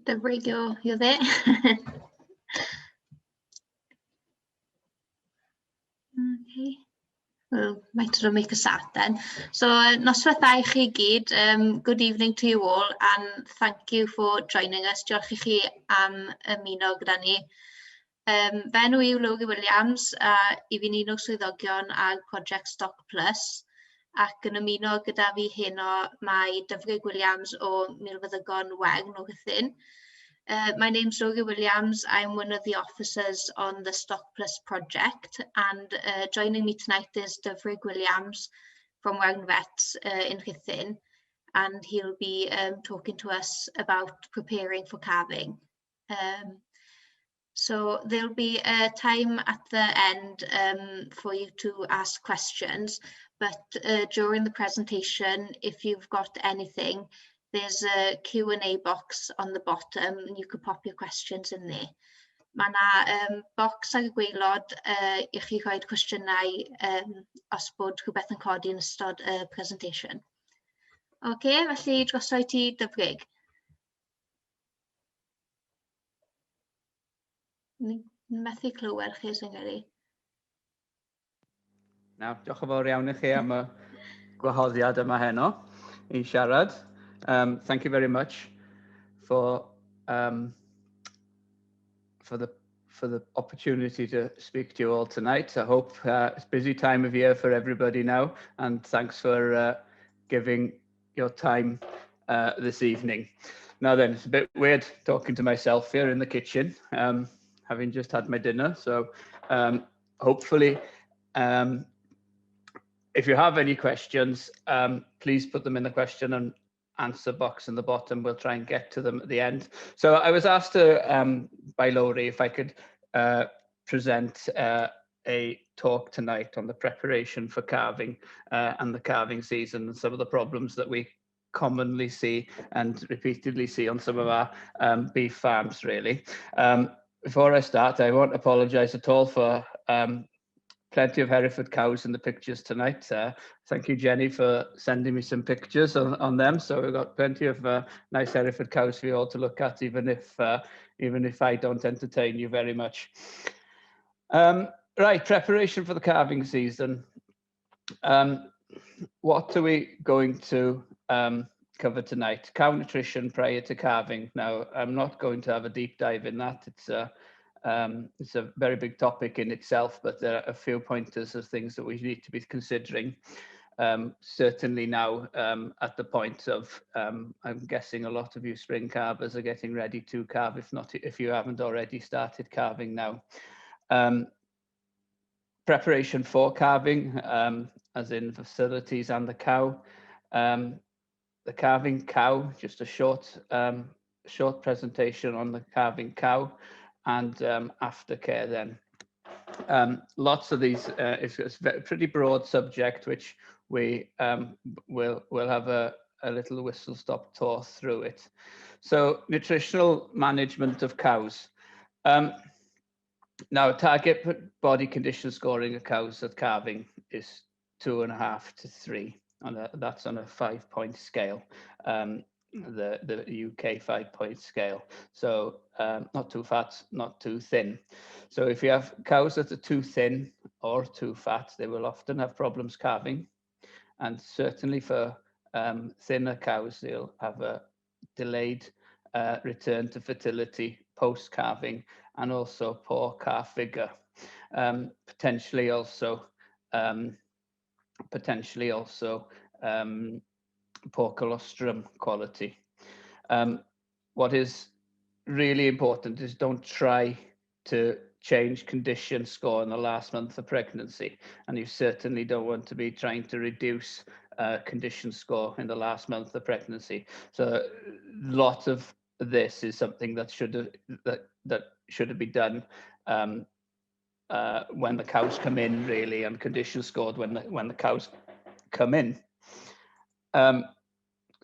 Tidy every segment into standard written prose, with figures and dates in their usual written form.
Dyfrig, you're there. Okay. Well, might as well make a start then. So, noswaith dda I chi gyd. Good evening to you all, and thank you for joining us. Diolch I chi am ymuno gyda ni. Fe nhw yw Dyfrig Williams, a I fi'n un o swyddogion ag Project Stoc Plus, ac yn ymuno gyda fi heno mae Dyfrig Williams o Milfeddygon Wern o Gythyn. My name's Dyfrig Williams. I'm one of the officers on the Stoc Plus project, and joining me tonight is Dyfrig Williams from Wern Vet in Gythyn, and he'll be talking to us about preparing for calving. So there'll be a time at the end for you to ask questions, but during the presentation, if you've got anything, there's a Q&A box on the bottom, and you could pop your questions in there. Mae yna bocs ag y gwaelod I chi rhoi'r cwestiynau os bod rhywbeth yn codi yn ystod y presentation. OK, felly drosoi ti Dyfrig. Methu clywed chi sy'n gyrru. Nawr, diolch yn fawr iawn I chi am y gwahoddiad yma heno I siarad. Thank you very much for the opportunity to speak to you all tonight. I hope it's a busy time of year for everybody now, and thanks for giving your time this evening. Now then, it's a bit weird talking to myself here in the kitchen, having just had my dinner. So hopefully, if you have any questions, please put them in the question and answer box in the bottom. We'll try and get to them at the end. So I was asked by Laurie if I could present a talk tonight on the preparation for calving and the calving season and some of the problems that we commonly see and repeatedly see on some of our beef farms, really. Before I start, I won't apologise at all for plenty of Hereford cows in the pictures tonight. Thank you, Jenny, for sending me some pictures on them. So we've got plenty of nice Hereford cows for you all to look at, even if I don't entertain you very much. Right, preparation for the calving season. What are we going to cover tonight? Cow nutrition prior to calving. Now, I'm not going to have a deep dive in that. It's a very big topic in itself, but there are a few pointers of things that we need to be considering. Certainly now at the point of, I'm guessing a lot of you spring calvers are getting ready to calve, if you haven't already started calving now. Preparation for calving, as in facilities and the cow. The calving cow, just a short presentation on the calving cow, and aftercare then. Lots of these, it's a pretty broad subject, which we will have a little whistle-stop tour through it. So nutritional management of cows. Now, target body condition scoring of cows at calving is 2.5 to 3. That's on a 5-point scale. The UK 5-point scale. So not too fat, not too thin. So if you have cows that are too thin or too fat, they will often have problems calving. And certainly for thinner cows, they'll have a delayed return to fertility post-calving, and also poor calf vigor. Potentially also poor colostrum quality. What is really important is don't try to change condition score in the last month of pregnancy, and you certainly don't want to be trying to reduce condition score in the last month of pregnancy. So a lot of this is something that should have been done when the cows come in, really, and condition scored when the cows come in.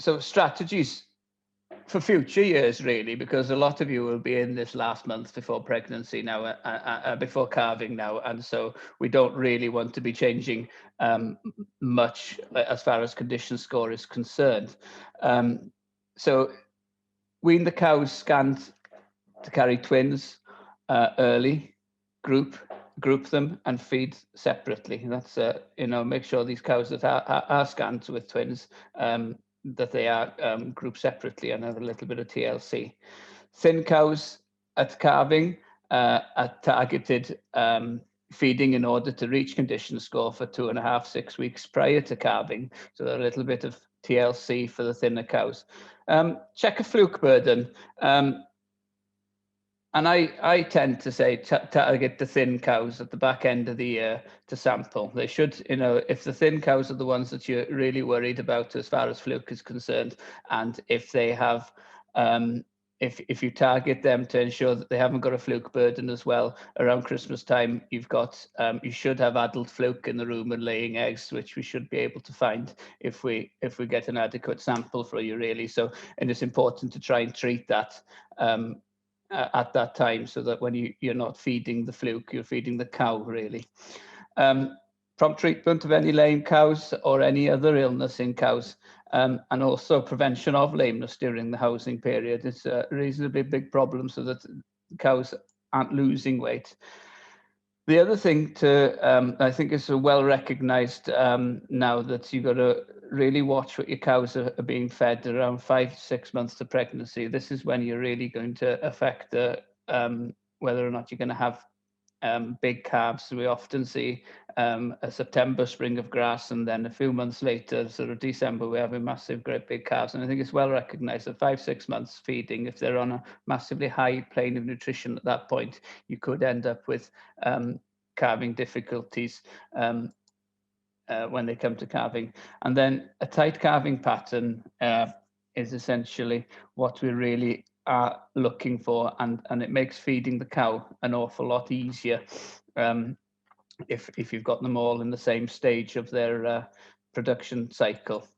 So strategies for future years, really, because a lot of you will be in this last month before pregnancy now, before calving now, and so we don't really want to be changing much as far as condition score is concerned. So wean the cows scanned to carry twins early, group them and feed separately. That's make sure these cows that are scanned with twins that they are grouped separately and have a little bit of TLC. Thin cows at calving are targeted feeding in order to reach condition score for 2.5 to 6 weeks prior to calving. So a little bit of TLC for the thinner cows. Check a fluke burden. And I tend to say target the thin cows at the back end of the year to sample. They should, if the thin cows are the ones that you're really worried about as far as fluke is concerned, and if they have, if you target them to ensure that they haven't got a fluke burden as well, around Christmas time, you should have adult fluke in the room and laying eggs, which we should be able to find if we get an adequate sample for you, really. So, and it's important to try and treat that at that time, so that when you're not feeding the fluke, you're feeding the cow, really. Prompt treatment of any lame cows or any other illness in cows, and also prevention of lameness during the housing period. It's a reasonably big problem, so that cows aren't losing weight. The other thing I think is well recognized now, that you've got to really watch what your cows are being fed around 5 to 6 months to pregnancy. This is when you're really going to affect whether or not you're going to have big calves. We often see a September spring of grass, and then a few months later, sort of December, we're having massive, great big calves. And I think it's well recognized that 5 to 6 months feeding, if they're on a massively high plane of nutrition at that point, you could end up with calving difficulties when they come to calving. And then a tight calving pattern is essentially what we really are looking for, and it makes feeding the cow an awful lot easier if you've got them all in the same stage of their production cycle.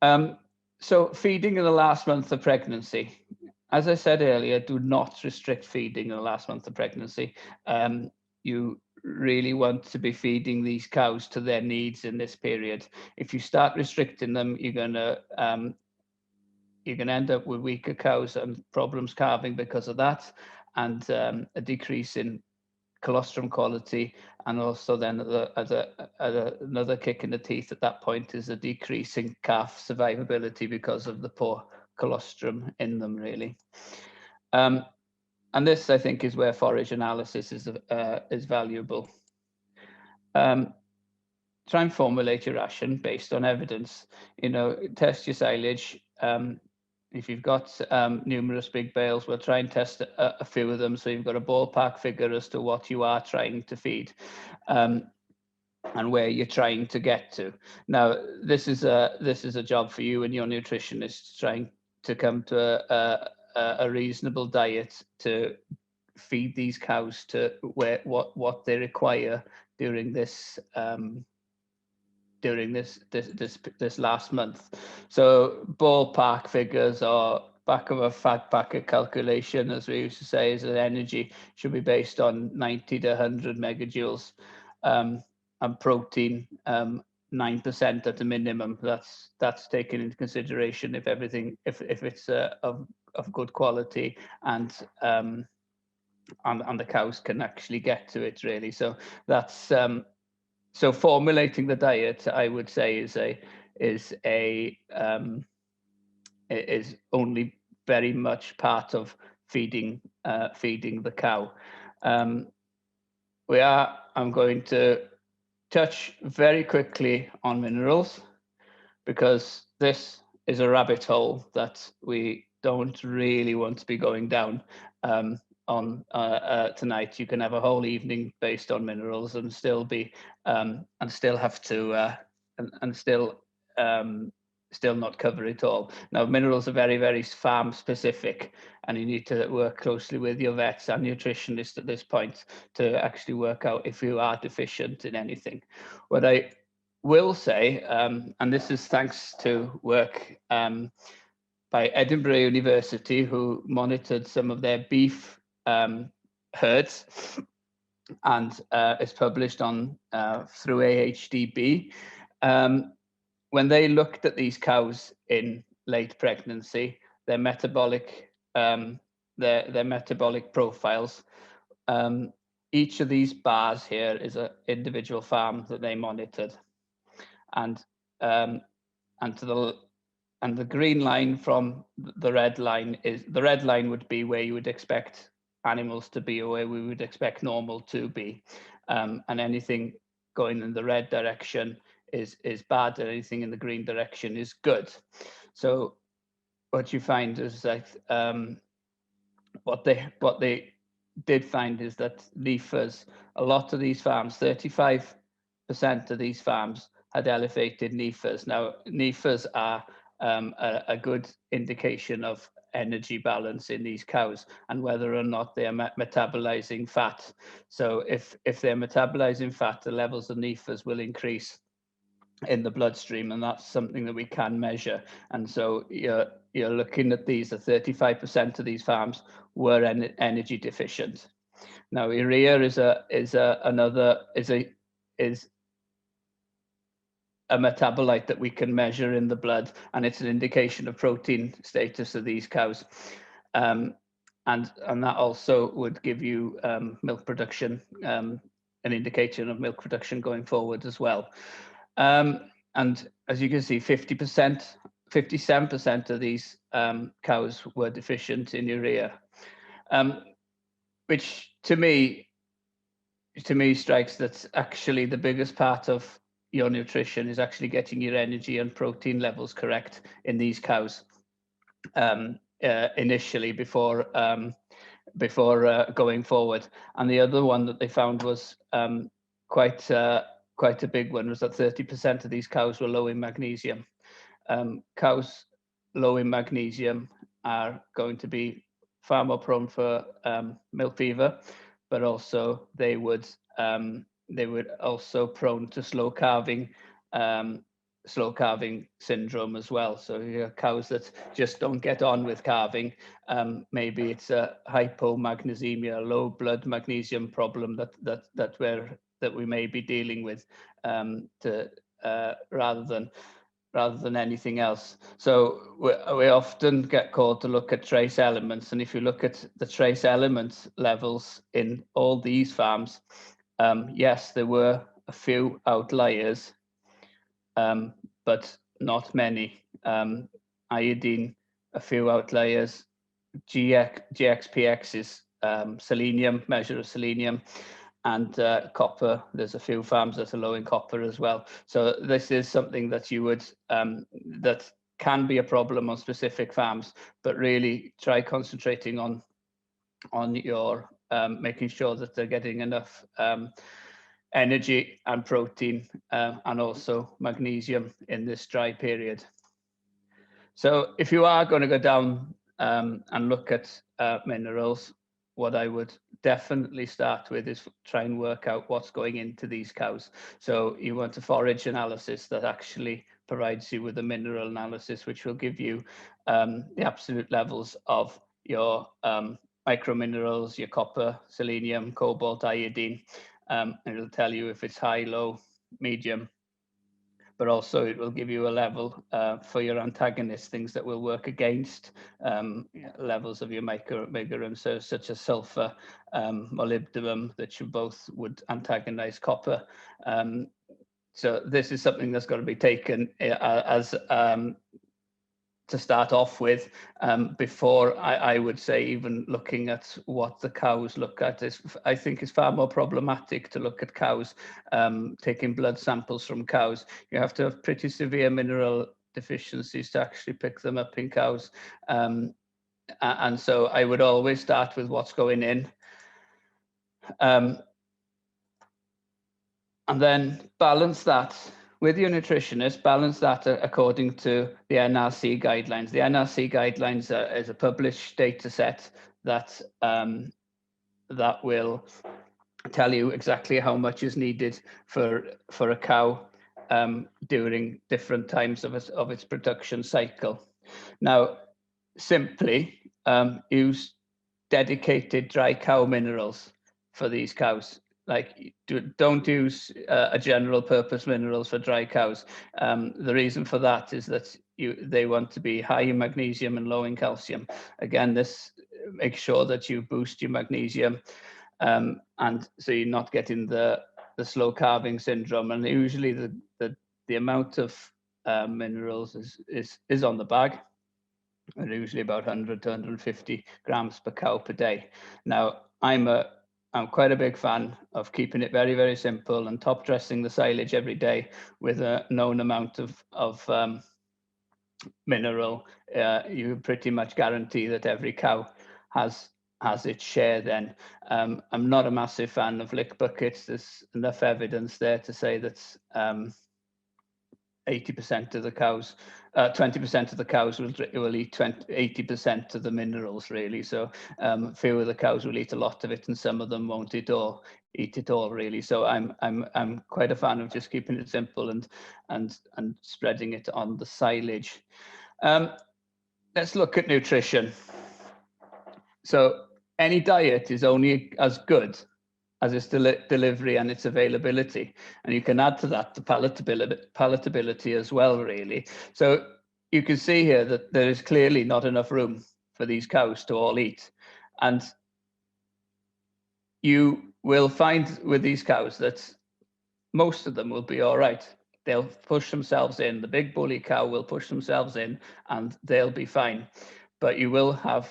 So feeding in the last month of pregnancy. As I said earlier, do not restrict feeding in the last month of pregnancy. You really want to be feeding these cows to their needs in this period. If you start restricting them, you're going to end up with weaker cows and problems calving because of that, and a decrease in colostrum quality, and also then another kick in the teeth at that point is a decrease in calf survivability because of the poor colostrum in them, really. And this, I think, is where forage analysis is valuable. Try and formulate your ration based on evidence. Test your silage. If you've got numerous big bales, we'll try and test a few of them, so you've got a ballpark figure as to what you are trying to feed and where you're trying to get to. Now, this is a job for you and your nutritionist, trying to come to a reasonable diet to feed these cows to what they require during this last month. So ballpark figures, or back of a fat packet calculation, as we used to say, is that energy should be based on 90 to 100 megajoules, and protein 9% at a minimum. That's taken into consideration if it's of good quality, and the cows can actually get to it, really. So that's so formulating the diet, I would say, is only very much part of feeding the cow. I'm going to touch very quickly on minerals, because this is a rabbit hole that we don't really want to be going down on tonight. You can have a whole evening based on minerals and still be and still have to still not cover it all. Now, minerals are very, very farm specific, and you need to work closely with your vets and nutritionists at this point to actually work out if you are deficient in anything. What I will say, and this is thanks to work by Edinburgh University, who monitored some of their beef herds, and it's published on through AHDB. When they looked at these cows in late pregnancy, their metabolic their metabolic profiles. Each of these bars here is an individual farm that they monitored, and the green line from the red line would be where you would expect animals to be, or where we would expect normal to be, and anything going in the red direction is bad, and anything in the green direction is good. So what you find is that what they did find is that NEFAs, a lot of these farms, 35% of these farms had elevated NEFAs. Now, NEFAs are a good indication of energy balance in these cows and whether or not they are metabolizing fat. So if they're metabolizing fat, the levels of NEFAs will increase in the bloodstream, and that's something that we can measure. And so you're looking at these, 35% of these farms were energy deficient. Now, urea is a metabolite that we can measure in the blood, and it's an indication of protein status of these cows. And that also would give you milk production, an indication of milk production going forward as well. And as you can see, 57% of these cows were deficient in urea, which to me strikes that actually the biggest part of your nutrition is actually getting your energy and protein levels correct in these cows initially before going forward. And the other one that they found was quite a big one, was that 30% of these cows were low in magnesium. Cows low in magnesium are going to be far more prone for milk fever, but also they would also prone to slow calving syndrome as well. So you have cows that just don't get on with calving. Maybe it's a hypomagnesemia, low blood magnesium problem that we may be dealing with, rather than anything else. So we often get called to look at trace elements, and if you look at the trace element levels in all these farms, yes, there were a few outliers, but not many. Iodine, a few outliers. GXPX is selenium, measure of selenium, and copper. There's a few farms that are low in copper as well. So this is something that you would that can be a problem on specific farms, but really try concentrating on your making sure that they're getting enough energy and protein and also magnesium in this dry period. So if you are going to go down and look at minerals, what I would definitely start with is try and work out what's going into these cows. So you want a forage analysis that actually provides you with a mineral analysis, which will give you the absolute levels of your microminerals, your copper, selenium, cobalt, iodine. And it'll tell you if it's high, low, medium, but also it will give you a level for your antagonists, things that will work against levels of your microminerals, so such as sulfur, molybdenum, that you both would antagonize copper. So this is something that's got to be taken as to start off with before I would say even looking at what the cows look at. I think it's far more problematic to look at cows, taking blood samples from cows. You have to have pretty severe mineral deficiencies to actually pick them up in cows. And so I would always start with what's going in. And then balance that with your nutritionist, balance that according to the NRC guidelines. The NRC guidelines is a published data set that that will tell you exactly how much is needed for a cow during different times of its production cycle. Now, simply use dedicated dry cow minerals for these cows. Like, don't use a general purpose minerals for dry cows. The reason for that is that they want to be high in magnesium and low in calcium. Again, this makes sure that you boost your magnesium, and so you're not getting the slow calving syndrome. And usually the amount of minerals is on the bag, and usually about 100 to 150 grams per cow per day. Now, I'm quite a big fan of keeping it very, very simple and top dressing the silage every day with a known amount of mineral. You pretty much guarantee that every cow has its share then. I'm not a massive fan of lick buckets. There's enough evidence there to say that 80% of the cows, 20% of the cows will eat 80% of the minerals, really. So few of the cows will eat a lot of it, and some of them won't eat it all, really. So I'm quite a fan of just keeping it simple and spreading it on the silage. Let's look at nutrition. So any diet is only as good as its delivery and its availability. And you can add to that the palatability as well, really. So you can see here that there is clearly not enough room for these cows to all eat. And you will find with these cows that most of them will be all right. They'll push themselves in. The big bully cow will push themselves in and they'll be fine. But you will have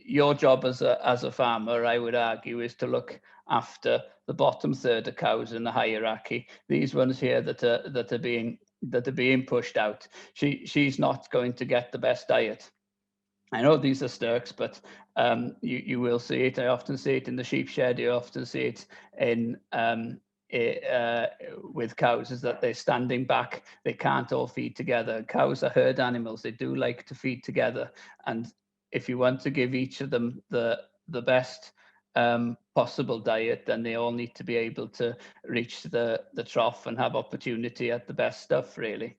your job as a farmer, I would argue, is to look after the bottom third of cows in the hierarchy. These ones here that are being pushed out. She's not going to get the best diet. I know these are Stocs, but you will see it. I often see it in the sheep shed. You often see it in with cows, is that they're standing back. They can't all feed together. Cows are herd animals. They do like to feed together. And if you want to give each of them the best possible diet, then they all need to be able to reach the trough and have opportunity at the best stuff, really.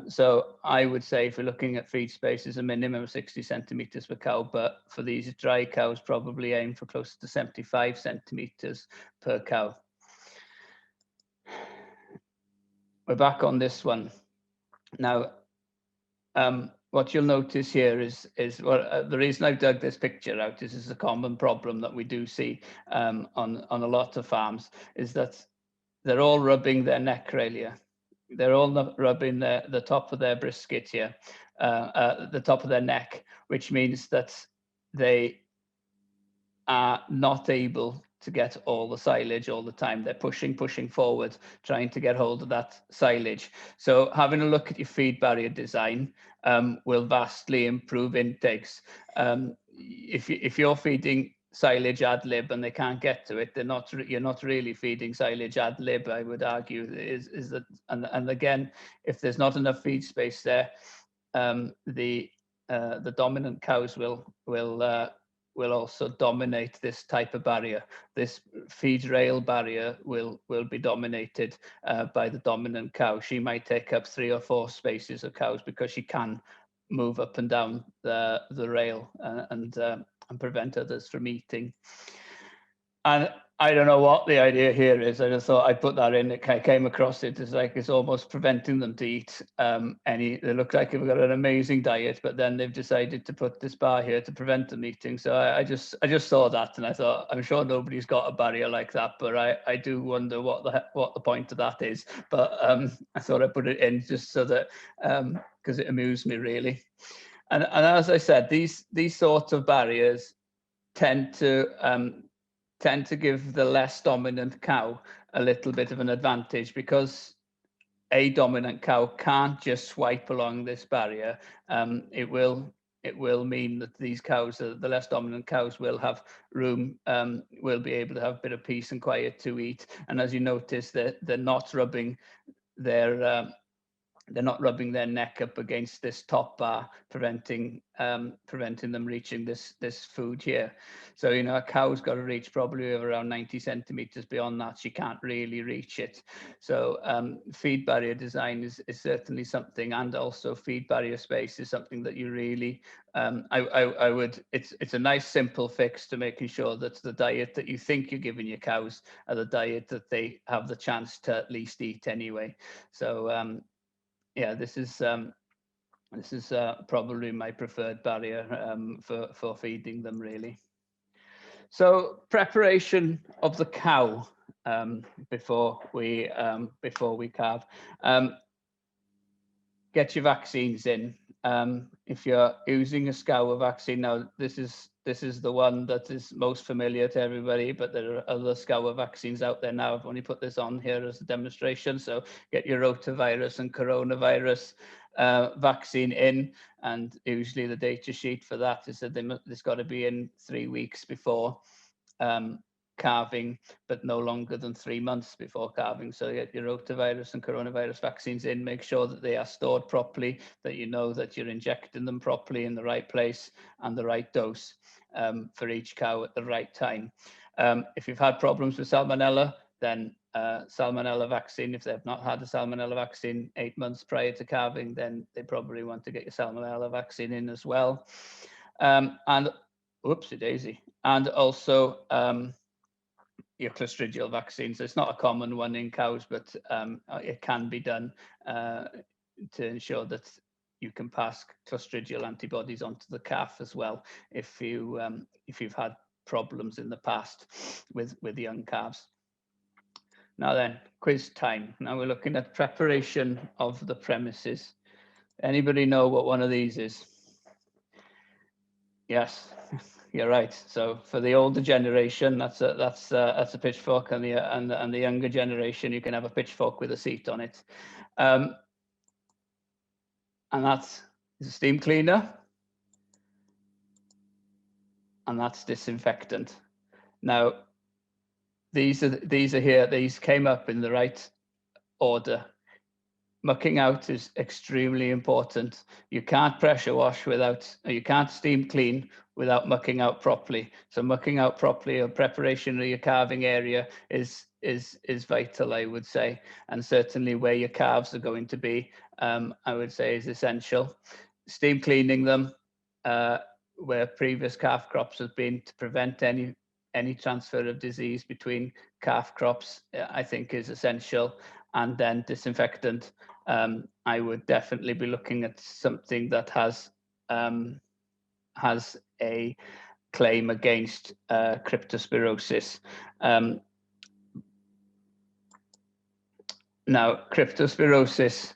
So I would say if we're looking at feed spaces, a minimum of 60 centimeters per cow, but for these dry cows, probably aim for close to 75 centimeters per cow. We're back on this one. Now, what you'll notice here is well, the reason I've dug this picture out is a common problem that we do see on a lot of farms, is that they're all rubbing their neck here. They're all rubbing the top of their brisket here, the top of their neck, which means that they are not able to get all the silage all the time. They're pushing forward, trying to get hold of that silage. So having a look at your feed barrier design will vastly improve intakes. If you're feeding silage ad lib and they can't get to it, you're not really feeding silage ad lib, I would argue, is that, and again, if there's not enough feed space there, the dominant cows will also dominate this type of barrier. This feed rail barrier will be dominated by the dominant cow. She might take up 3 or 4 spaces of cows because she can move up and down the rail and prevent others from eating. And I don't know what the idea here is. I just thought I'd put that in. I came across it as like it's almost preventing them to eat any. They look like they've got an amazing diet, but then they've decided to put this bar here to prevent them eating. So I just saw that and I thought, I'm sure nobody's got a barrier like that, but I do wonder what the point of that is. But I thought I'd put it in just so that because it amused me, really. And as I said, these sorts of barriers tend to give the less dominant cow a little bit of an advantage, because a dominant cow can't just swipe along this barrier. It will mean that these cows, the less dominant cows, will have room, will be able to have a bit of peace and quiet to eat. And as you notice, they're not rubbing their neck up against this top bar, preventing them reaching this food here. So, you know, a cow's got to reach probably around 90 centimeters. Beyond that, she can't really reach it. So feed barrier design is certainly something, and also feed barrier space is something that you really, it's a nice simple fix to making sure that the diet that you think you're giving your cows are the diet that they have the chance to at least eat anyway. So yeah, this is This is probably my preferred barrier for feeding them, really. So preparation of the cow before we calve. Get your vaccines in. If you're using a scour vaccine, now this is the one that is most familiar to everybody, but there are other scour vaccines out there now. I've only put this on here as a demonstration. So get your rotavirus and coronavirus vaccine in, and usually the data sheet for that is that it's got to be in 3 weeks before calving, but no longer than 3 months before calving. So get your rotavirus and coronavirus vaccines in, make sure that they are stored properly, that you know that you're injecting them properly in the right place and the right dose for each cow at the right time. If you've had problems with salmonella, then salmonella vaccine, if they've not had a salmonella vaccine 8 months prior to calving, then they probably want to get your salmonella vaccine in as well. And whoopsie daisy. And also your clostridial vaccines. It's not a common one in cows, but it can be done to ensure that you can pass clostridial antibodies onto the calf as well if you've had problems in the past with young calves. Now then, quiz time. Now we're looking at preparation of the premises. Anybody know what one of these is? Yes, you're right. So for the older generation, that's a pitchfork, and the younger generation, you can have a pitchfork with a seat on it, and that's a steam cleaner, and that's disinfectant. Now these are here. These came up in the right order. Mucking out is extremely important. You can't pressure wash you can't steam clean without mucking out properly. So mucking out properly, or preparation of your calving area is vital, I would say, and certainly where your calves are going to be, I would say, is essential. Steam cleaning them where previous calf crops have been, to prevent any transfer of disease between calf crops, I think is essential. And then disinfectant, I would definitely be looking at something that has a claim against cryptospirosis. Now, cryptospirosis,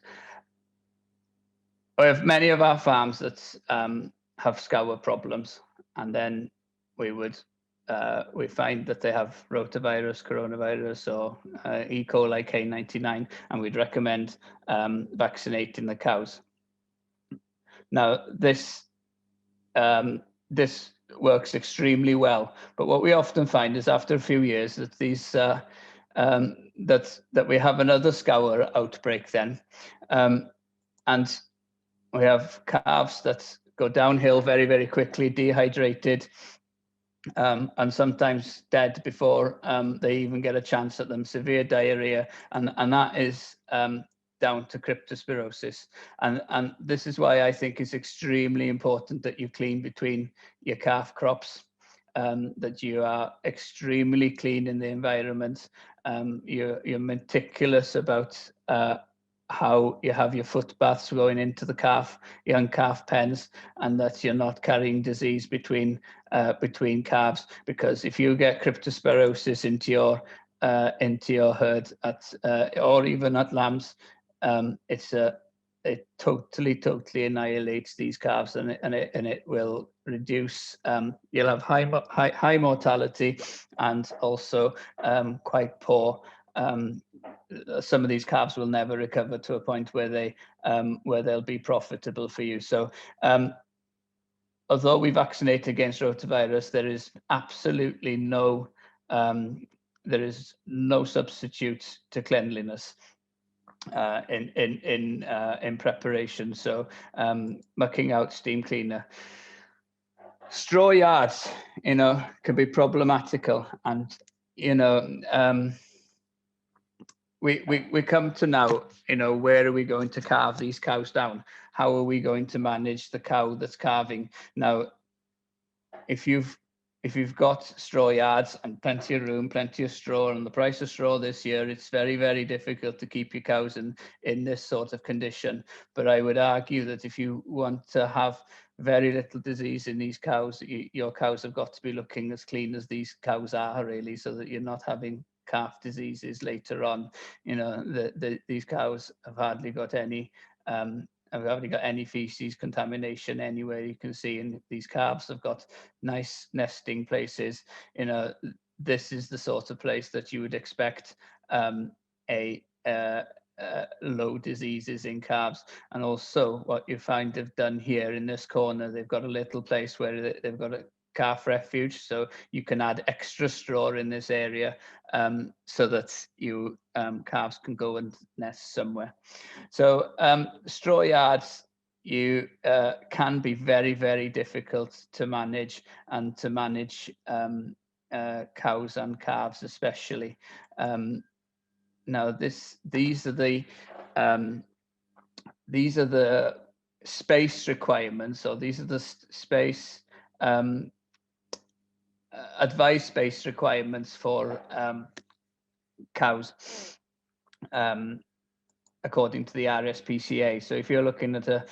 we have many of our farms that have scour problems, and then we find that they have rotavirus, coronavirus, or E. coli K99, and we'd recommend vaccinating the cows. Now, this works extremely well, but what we often find is after a few years that these that we have another scour outbreak then, and we have calves that go downhill very, very quickly, dehydrated, and sometimes dead before they even get a chance at them, severe diarrhea, and that is down to cryptospirosis. And this is why I think it's extremely important that you clean between your calf crops, that you are extremely clean in the environment, you're meticulous about how you have your foot baths going into the young calf pens, and that you're not carrying disease between calves, because if you get cryptospirosis into your herd or even at lambs, it totally annihilates these calves, and it will reduce. You'll have high mortality, and also quite poor. Some of these calves will never recover to a point where they'll be profitable for you. So although we vaccinate against rotavirus, there is absolutely no substitute to cleanliness in preparation. So mucking out, steam cleaner. Straw yards, can be problematical, and we come to now, where are we going to calve these cows down? How are we going to manage the cow that's calving? Now, if you've if you've got straw yards and plenty of room, plenty of straw, and the price of straw this year, it's very, very difficult to keep your cows in this sort of condition. But I would argue that if you want to have very little disease in these cows, your cows have got to be looking as clean as these cows are, really, so that you're not having calf diseases later on. You know, these cows have hardly got any I've hardly got any feces contamination anywhere you can see, and these calves have got nice nesting places. You know, this is the sort of place that you would expect low diseases in calves. And also what you find they've done here in this corner, they've got a little place where they've got a calf refuge, so you can add extra straw in this area so that you calves can go and nest somewhere. So straw yards can be very, very difficult to manage, and to manage cows and calves especially. Now these are the space requirements, or these are the space advice space requirements for cows. According to the RSPCA. So if you're looking at a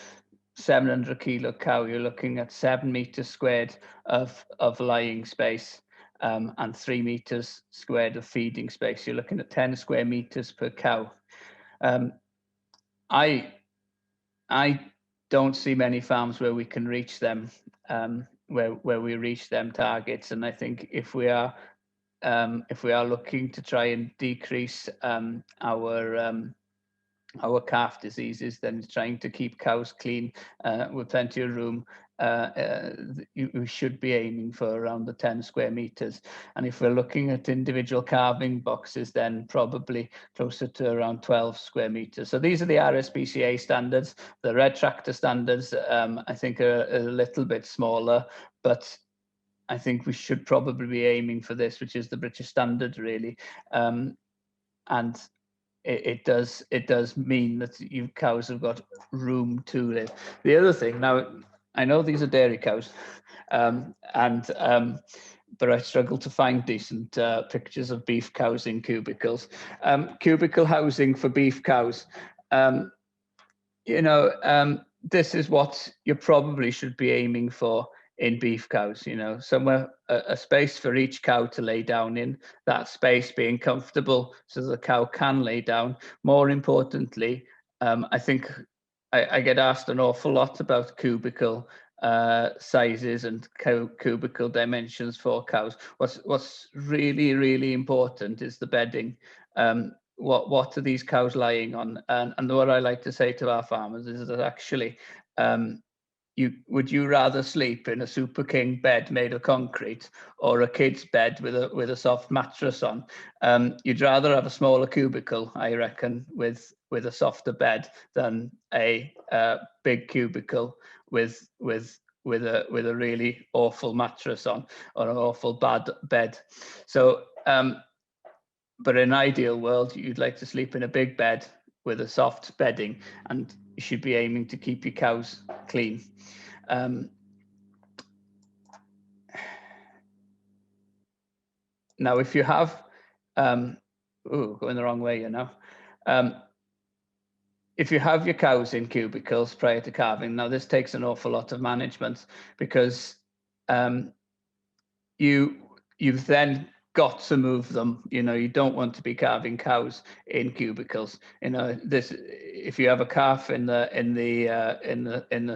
700 kilo cow, you're looking at 7 meters squared of lying space and 3 meters squared of feeding space. You're looking at 10 square meters per cow. I don't see many farms where we can reach them, where we reach them targets. And I think if we are looking to try and decrease our calf diseases, then trying to keep cows clean with plenty of room, we should be aiming for around the 10 square meters. And if we're looking at individual calving boxes, then probably closer to around 12 square meters. So these are the RSPCA standards. The red tractor standards, I think, are a little bit smaller, but I think we should probably be aiming for this, which is the British standard, really. And it does mean that you cows have got room to live. The other thing, now I know these are dairy cows, but I struggle to find decent pictures of beef cows in cubicles. Cubicle housing for beef cows, this is what you probably should be aiming for in beef cows, somewhere a space for each cow to lay down in, that space being comfortable so the cow can lay down. More importantly, I think I get asked an awful lot about cubicle sizes and cubicle dimensions for cows. What's really, really important is the bedding. What are these cows lying on? And what I like to say to our farmers is that actually, would you rather sleep in a Super King bed made of concrete or a kid's bed with a soft mattress on? You'd rather have a smaller cubicle, I reckon, with a softer bed than a big cubicle with a really awful mattress on, or an awful bad bed. So, but in an ideal world, you'd like to sleep in a big bed with a soft bedding, and you should be aiming to keep your cows clean. Now, if you have, going the wrong way, if you have your cows in cubicles prior to calving, now this takes an awful lot of management, because you've then got to move them. You don't want to be calving cows in cubicles. If you have a calf in the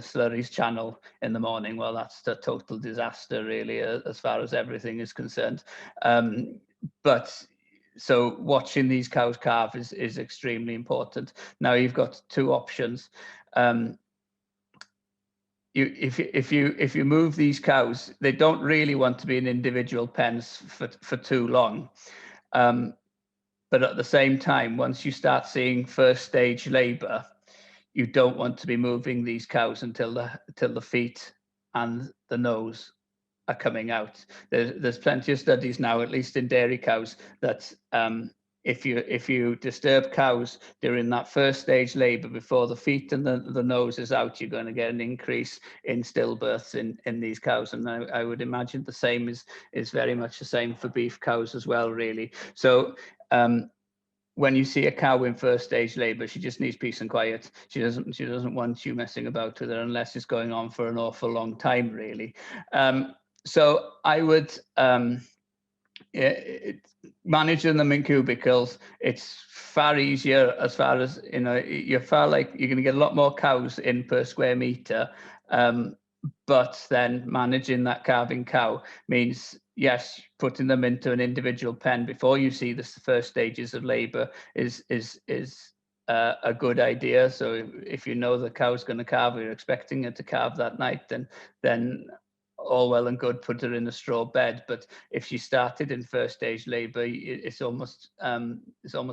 slurries channel in the morning, well, that's a total disaster, really, as far as everything is concerned. But so watching these cows calve is extremely important. Now you've got two options. If you move these cows, they don't really want to be in individual pens for too long. But at the same time, once you start seeing first stage labor, you don't want to be moving these cows until the feet and the nose are coming out. There's plenty of studies now, at least in dairy cows, that if you disturb cows during that first stage labour before the feet and the nose is out, you're going to get an increase in stillbirths in these cows. And I would imagine the same is very much the same for beef cows as well, really. So when you see a cow in first stage labour, she just needs peace and quiet. She doesn't want you messing about with her unless it's going on for an awful long time, really. So I would managing them in cubicles. It's far easier as far as, you know, you're going to get a lot more cows in per square metre. But then managing that calving cow means, yes, putting them into an individual pen before you see the first stages of labour is a good idea. So if you know the cow's going to calve, or you're expecting it to calve that night, then all well and good, put her in a straw bed. But if she started in first stage labour, it's almost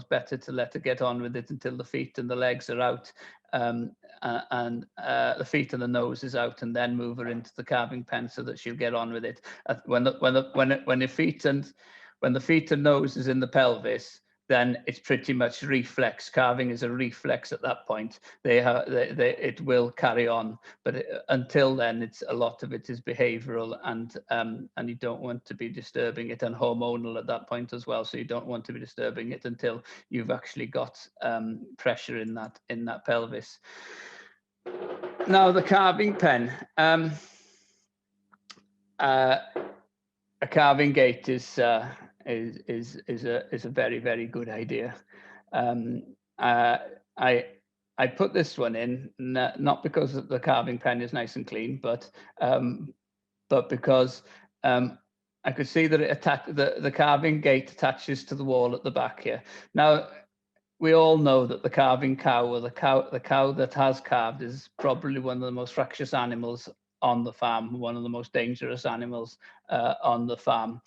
better to let her get on with it until the feet and the legs are out, and the feet and the nose is out, and then move her into the calving pen so that she'll get on with it. When the feet and nose is in the pelvis, then it's pretty much reflex. Calving is a reflex at that point. It will carry on, but until then, a lot of it is behavioural, and you don't want to be disturbing it, and hormonal at that point as well. So you don't want to be disturbing it until you've actually got pressure in that pelvis. Now the calving pen. A calving gate is a very, very good idea. I put this one in not because the calving pen is nice and clean, but because I could see that the calving gate attaches to the wall at the back here. Now, we all know that the calving cow, or the cow that has calved, is probably one of the most fractious animals on the farm, one of the most dangerous animals on the farm.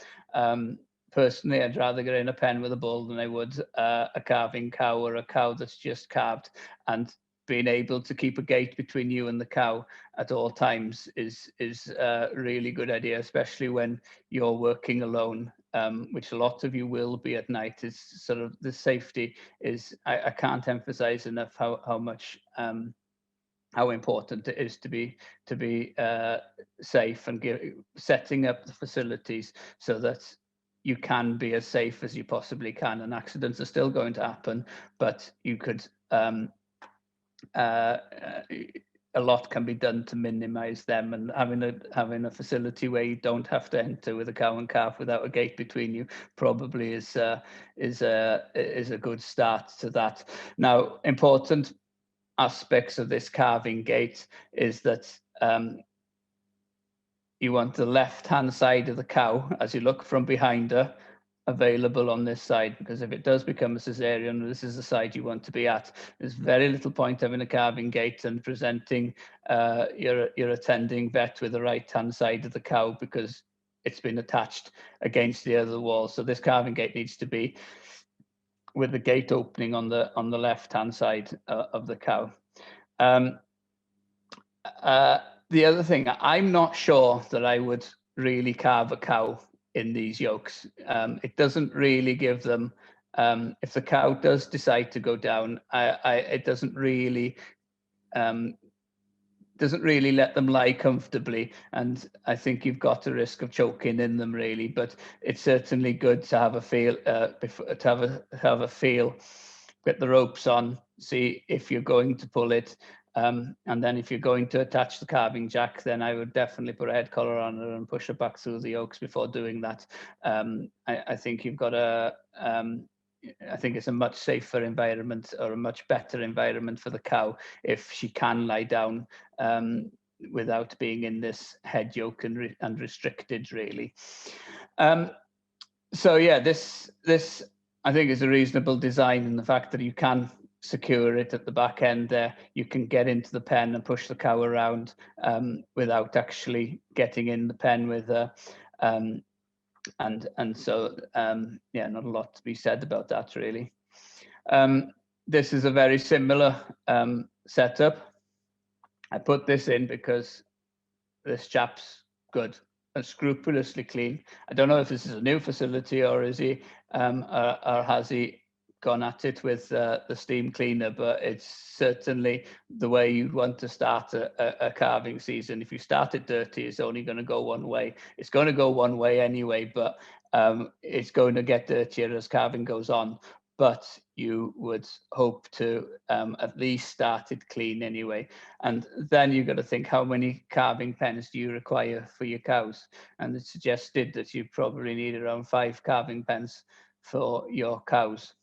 Personally, I'd rather get in a pen with a bull than I would a calving cow, or a cow that's just calved. And being able to keep a gate between you and the cow at all times is a really good idea, especially when you're working alone, which a lot of you will be at night. Is sort of the safety is, I can't emphasize enough how much how important it is to be safe, and setting up the facilities so that you can be as safe as you possibly can. And accidents are still going to happen, but you could a lot can be done to minimize them, and having a facility where you don't have to enter with a cow and calf without a gate between you probably is a good start to that. Now, important aspects of this calving gate is that you want the left-hand side of the cow, as you look from behind her, available on this side, because if it does become a cesarean, this is the side you want to be at. There's very little point having a calving gate and presenting your attending vet with the right-hand side of the cow, because it's been attached against the other wall. So this calving gate needs to be with the gate opening on the left-hand side of the cow. The other thing, I'm not sure that I would really calve a cow in these yokes. It doesn't really give them, if the cow does decide to go down, it doesn't really let them lie comfortably, and I think you've got a risk of choking in them, really. But it's certainly good to have a feel, have a feel, get the ropes on, see if you're going to pull it. And then if you're going to attach the calving jack, then I would definitely put a head collar on her and push her back through the yokes before doing that. I think you've got I think it's a much safer environment, or a much better environment for the cow, if she can lie down without being in this head yoke and restricted, really. So yeah, this I think is a reasonable design, in the fact that you can secure it at the back end there. You can get into the pen and push the cow around without actually getting in the pen with her. And so yeah, not a lot to be said about that, really. This is a very similar setup. I put this in because this chap's good and scrupulously clean. I don't know if this is a new facility, or is he or has he gone at it with the steam cleaner, but it's certainly the way you'd want to start a calving season. If you start it dirty, it's only going to go one way. It's going to go one way anyway, but it's going to get dirtier as calving goes on. But you would hope to at least start it clean anyway. And then you've got to think, how many calving pens do you require for your cows? And it's suggested that you probably need around 5 calving pens for your cows.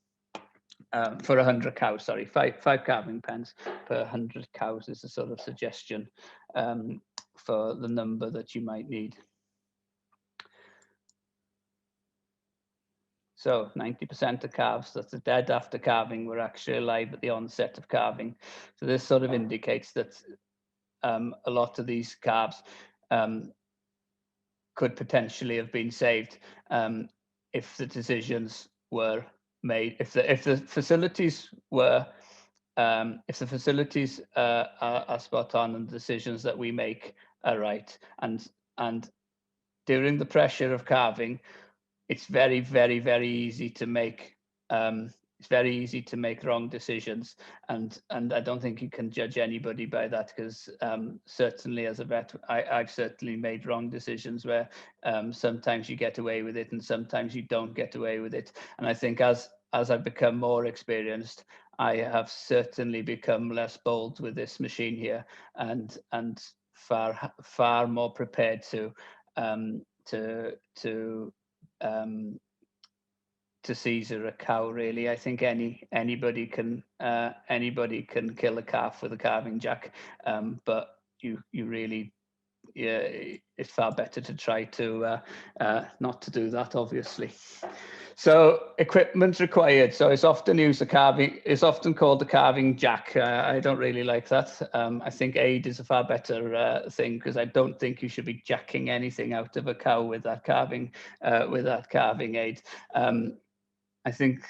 For 100 cows, sorry, five calving pens per 100 cows is a sort of suggestion for the number that you might need. So 90% of calves that are dead after calving were actually alive at the onset of calving. So this sort of indicates that a lot of these calves could potentially have been saved if the decisions were made, if the facilities were, if the facilities are spot on and the decisions that we make are right, and during the pressure of calving, it's very, very, very easy to make wrong decisions, and I don't think you can judge anybody by that, because certainly as a vet, I've certainly made wrong decisions where sometimes you get away with it and sometimes you don't get away with it. And I think as I've become more experienced, I have certainly become less bold with this machine here, and far more prepared to Caesar a cow. Really, I think anybody can kill a calf with a calving jack, but you really, yeah, it's far better to try to not to do that, obviously. So equipment required. So it's often used it's often called the calving jack. I don't really like that. I think aid is a far better thing, because I don't think you should be jacking anything out of a cow with that calving aid. I think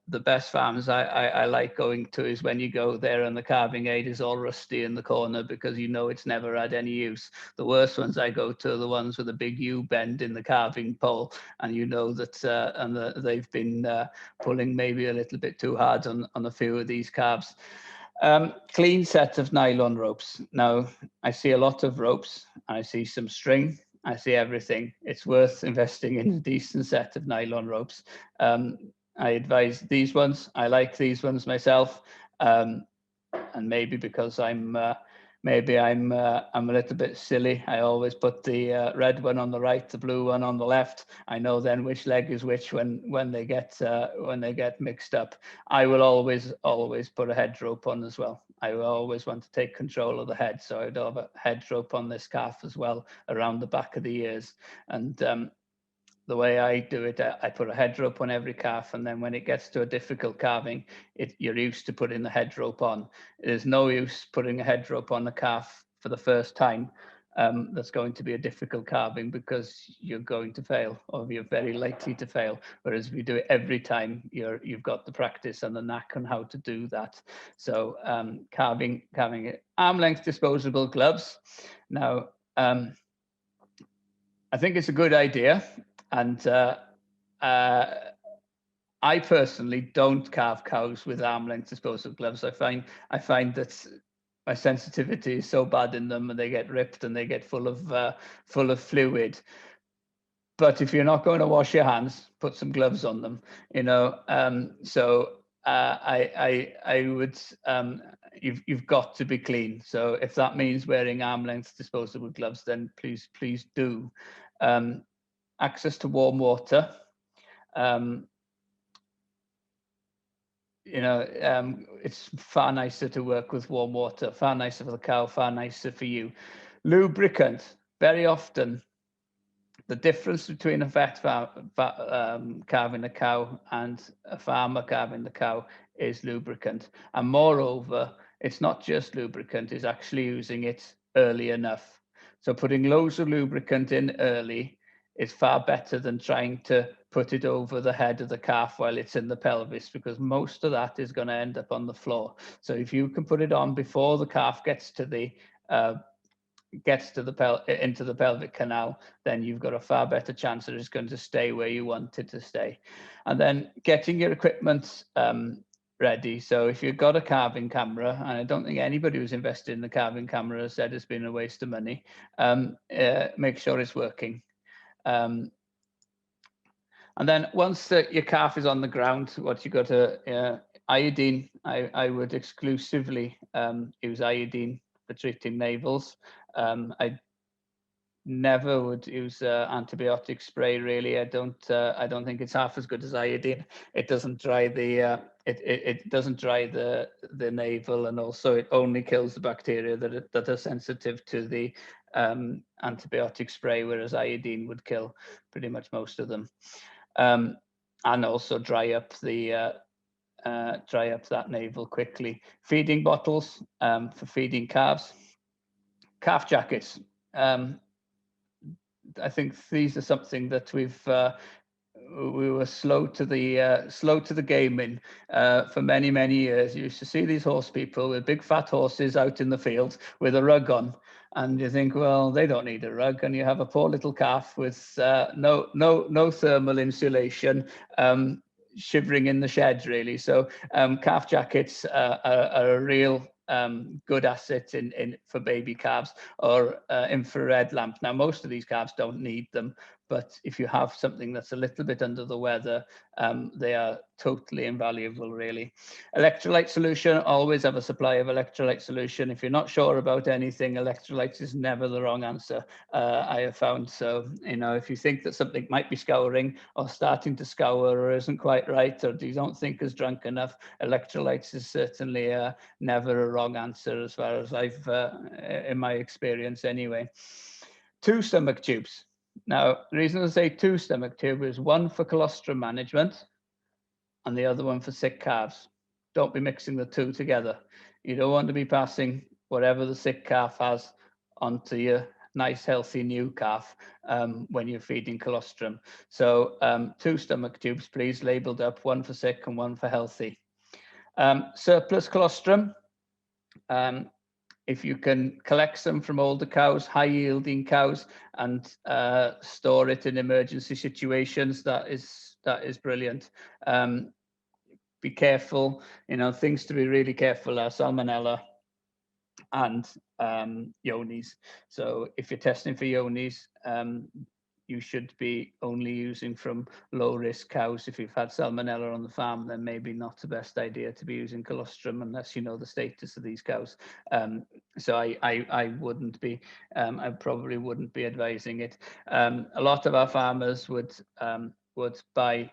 the best farms I like going to is when you go there and the calving aid is all rusty in the corner, because you know it's never had any use. The worst ones I go to are the ones with a big U-bend in the calving pole, and you know that they've been pulling maybe a little bit too hard on a few of these calves. Clean set of nylon ropes. Now, I see a lot of ropes, I see some string, I see everything. It's worth investing in a decent set of nylon ropes. I advise these ones. I like these ones myself, and maybe because I'm a little bit silly, I always put the red one on the right, the blue one on the left. I know then which leg is which when they get mixed up. I will always put a head rope on as well. I will always want to take control of the head, so I'd have a head rope on this calf as well around the back of the ears. And the way I do it, I put a head rope on every calf, and then when it gets to a difficult calving, you're used to putting the head rope on. There's no use putting a head rope on a calf for the first time. That's going to be a difficult calving, because you're going to fail, or you're very likely to fail. Whereas if you do it every time, you've got the practice and the knack on how to do that. So calving arm length disposable gloves. Now, I think it's a good idea. And I personally don't calve cows with arm length disposable gloves. I find that my sensitivity is so bad in them, and they get ripped and they get full of fluid. But if you're not going to wash your hands, put some gloves on them. You know, I would. You've got to be clean. So if that means wearing arm length disposable gloves, then please do. Access to warm water. It's far nicer to work with warm water, far nicer for the cow, far nicer for you. Lubricant. Very often, the difference between a vet calving a cow and a farmer calving the cow is lubricant. And moreover, it's not just lubricant, it's actually using it early enough. So putting loads of lubricant in early is far better than trying to put it over the head of the calf while it's in the pelvis, because most of that is going to end up on the floor. So if you can put it on before the calf gets to the gets to into the pelvic canal, then you've got a far better chance that it's going to stay where you want it to stay. And then getting your equipment ready. So if you've got a calving camera, and I don't think anybody who's invested in the calving camera has said it's been a waste of money, make sure it's working. And then once your calf is on the ground, what you got to iodine. I would exclusively use iodine for treating navels. I never would use antibiotic spray. Really, I don't think it's half as good as iodine. It doesn't dry the it doesn't dry the navel, and also it only kills the bacteria that are sensitive to the antibiotic spray, whereas iodine would kill pretty much most of them, and also dry up that navel quickly. Feeding bottles for feeding calves. Calf jackets. I think these are something that we were slow to the game in for many years. You used to see these horse people with big fat horses out in the field with a rug on, and you think, well, they don't need a rug, and you have a poor little calf with no thermal insulation, shivering in the shed, really. So calf jackets are a real good asset for baby calves, or infrared lamp. Now, most of these calves don't need them, but if you have something that's a little bit under the weather, they are totally invaluable, really. Electrolyte solution, always have a supply of electrolyte solution. If you're not sure about anything, electrolytes is never the wrong answer, I have found. So, if you think that something might be scouring or starting to scour or isn't quite right, or you don't think is drunk enough, electrolytes is certainly never a wrong answer, as far as I've, in my experience anyway. 2 stomach tubes. Now, the reason I say 2 stomach tubes is one for colostrum management and the other one for sick calves. Don't be mixing the 2 together. You don't want to be passing whatever the sick calf has onto your nice, healthy new calf when you're feeding colostrum. So 2 stomach tubes, please, labeled up, one for sick and one for healthy. Surplus colostrum. If you can collect some from older cows, high-yielding cows, and store it in emergency situations, that is brilliant. Be careful. Things to be really careful are salmonella and yonis. So if you're testing for yonis, you should be only using from low-risk cows. If you've had salmonella on the farm, then maybe not the best idea to be using colostrum unless you know the status of these cows. So I wouldn't be, I probably wouldn't be advising it. A lot of our farmers would buy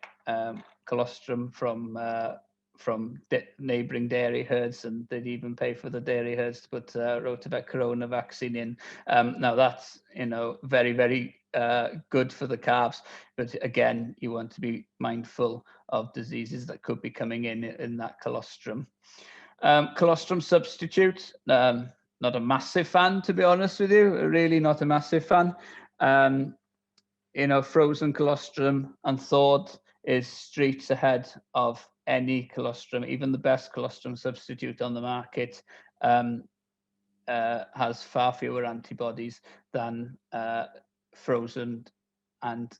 colostrum from neighbouring dairy herds, and they'd even pay for the dairy herds to put rotavirus corona vaccine in. Now that's very good for the calves, but again, you want to be mindful of diseases that could be coming in that colostrum. Colostrum substitute, not a massive fan, to be honest with you, really not a massive fan. Frozen colostrum and thawed is streets ahead of any colostrum. Even the best colostrum substitute on the market has far fewer antibodies than frozen and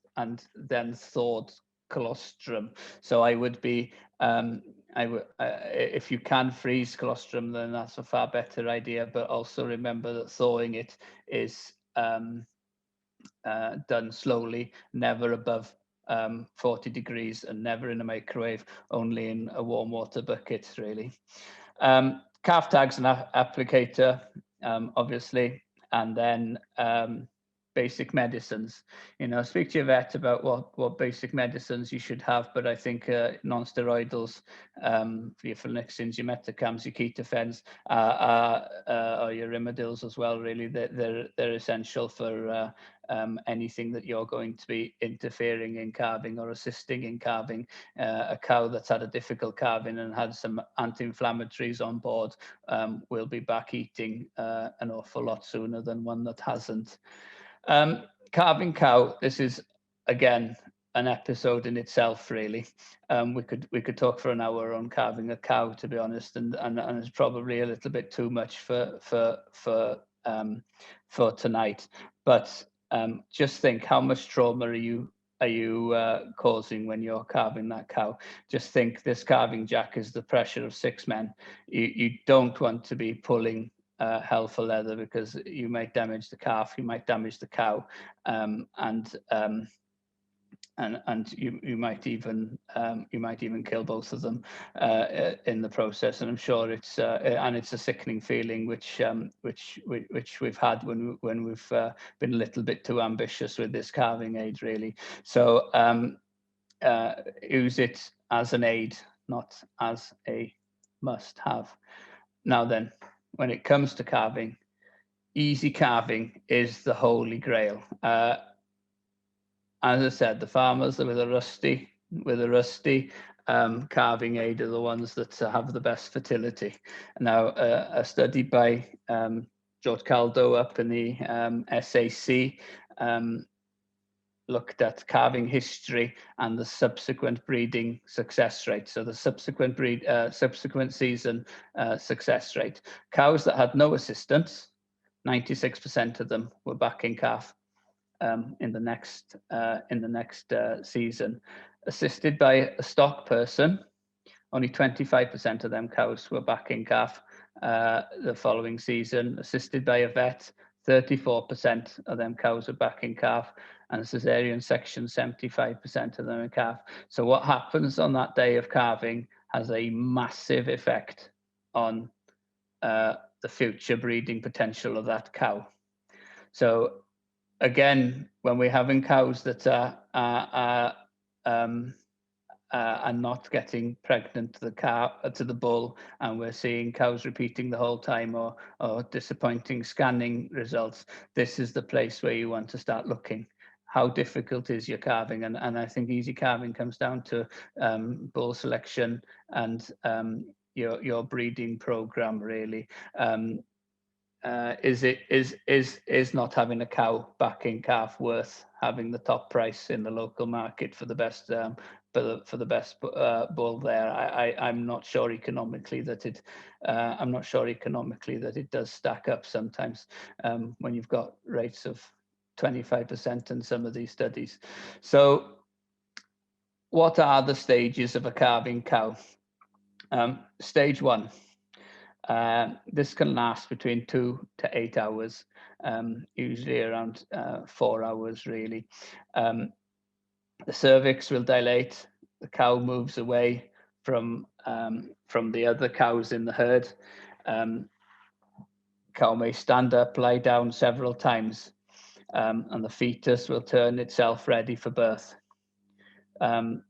then thawed colostrum. So I would be, if you can freeze colostrum, then that's a far better idea. But also remember that thawing it is done slowly, never above 40 degrees, and never in a microwave, only in a warm water bucket, really. Calf tags and applicator, obviously, and then basic medicines. Speak to your vet about what basic medicines you should have, but I think non-steroidals, your flunixins, your metacams, your ketofens, or your imidils as well, really, they're essential for anything that you're going to be interfering in calving or assisting in calving. A cow that's had a difficult calving and had some anti-inflammatories on board will be back eating an awful lot sooner than one that hasn't. Calving cow, this is again an episode in itself, really. We could talk for an hour on calving a cow, to be honest, and it's probably a little bit too much for for tonight. But just think, how much trauma are you causing when you're calving that cow? Just think, this calving jack is the pressure of 6 men. You don't want to be pulling hell for leather, because you might damage the calf, you might damage the cow, and you might even kill both of them in the process. And I'm sure it's a sickening feeling, which we've had when we've been a little bit too ambitious with this calving aid, really. So use it as an aid, not as a must-have. Now then, when it comes to calving, easy calving is the holy grail. As I said, the farmers with a rusty calving aid are the ones that have the best fertility. Now, a study by George Caldo up in the SAC looked at calving history and the subsequent breeding success rate. So the subsequent season success rate. Cows that had no assistance, 96% of them were backing calf in the next season. Assisted by a stock person, only 25% of them cows were backing calf the following season. Assisted by a vet, 34% of them cows were backing calf, and a cesarean section, 75% of them in calf. So what happens on that day of calving has a massive effect on the future breeding potential of that cow. So again, when we're having cows that are not getting pregnant to the bull, and we're seeing cows repeating the whole time, or disappointing scanning results, this is the place where you want to start looking. How difficult is your calving? And I think easy calving comes down to bull selection and your breeding program, really. Is not having a cow backing calf worth having the top price in the local market for the best bull there? I'm not sure economically that it does stack up sometimes when you've got rates of 25% in some of these studies. So what are the stages of a calving cow? Stage 1. This can last between 2 to 8 hours, usually around 4 hours, really. The cervix will dilate, the cow moves away from the other cows in the herd. Cow may stand up, lie down several times, and the fetus will turn itself ready for birth. And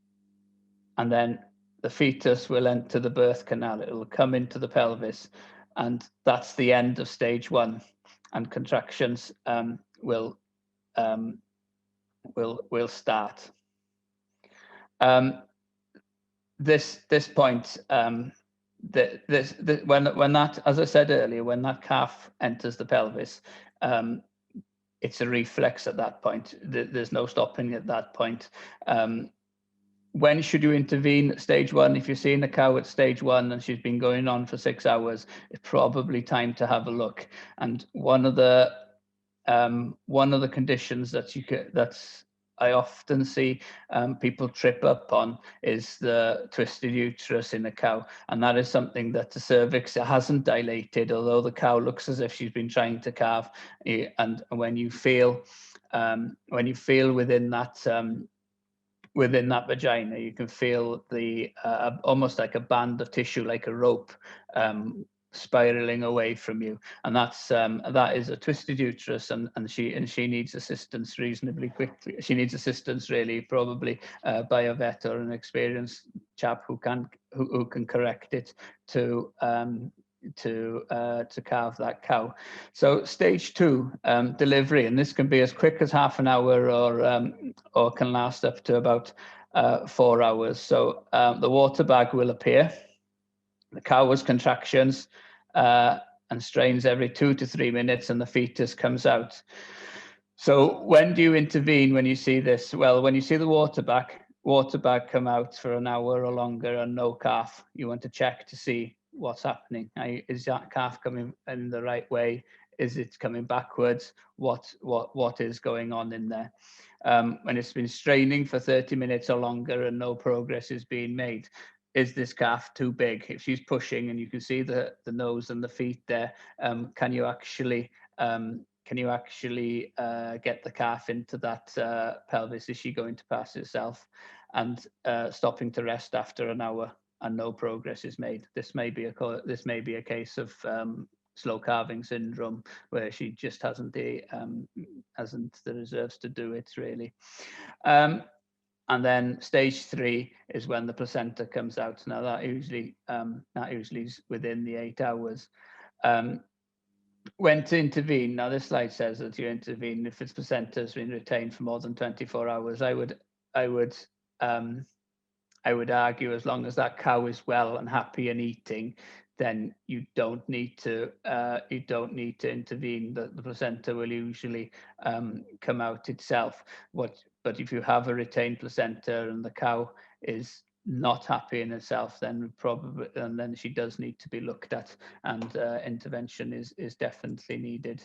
then the fetus will enter the birth canal. It will come into the pelvis, and that's the end of stage 1. And contractions will start. This point, when that, as I said earlier, when that calf enters the pelvis, it's a reflex at that point. There's no stopping at that point. When should you intervene at stage 1? If you're seeing a cow at stage 1 and she's been going on for 6 hours, it's probably time to have a look. And one of the conditions that I often see people trip up on is the twisted uterus in a cow, and that is something that the cervix hasn't dilated, although the cow looks as if she's been trying to calve. And when you feel within that vagina, you can feel the almost like a band of tissue, like a rope, spiraling away from you, and that is a twisted uterus, and she needs assistance reasonably quickly. She needs assistance, really, probably by a vet or an experienced chap who can correct it to calve that cow. So stage 2, delivery, and this can be as quick as half an hour or can last up to about 4 hours. So the water bag will appear. The cow has contractions and strains every 2 to 3 minutes, and the fetus comes out. So when do you intervene when you see this? Well, when you see the water bag come out for an hour or longer and no calf, you want to check to see what's happening. Is that calf coming in the right way? Is it coming backwards? What is going on in there? When it's been straining for 30 minutes or longer and no progress is being made, is this calf too big? If she's pushing and you can see the nose and the feet there, can you actually get the calf into that pelvis? Is she going to pass herself? And stopping to rest after an hour and no progress is made. This may be a case of slow calving syndrome, where she just hasn't the reserves to do it really. And then stage 3 is when the placenta comes out. Now that usually is within the 8 hours. When to intervene? Now this slide says that you intervene if its placenta has been retained for more than 24 hours. I would argue, as long as that cow is well and happy and eating, then you don't need to intervene. The placenta will usually come out itself. But if you have a retained placenta and the cow is not happy in itself, then she does need to be looked at, and intervention is definitely needed.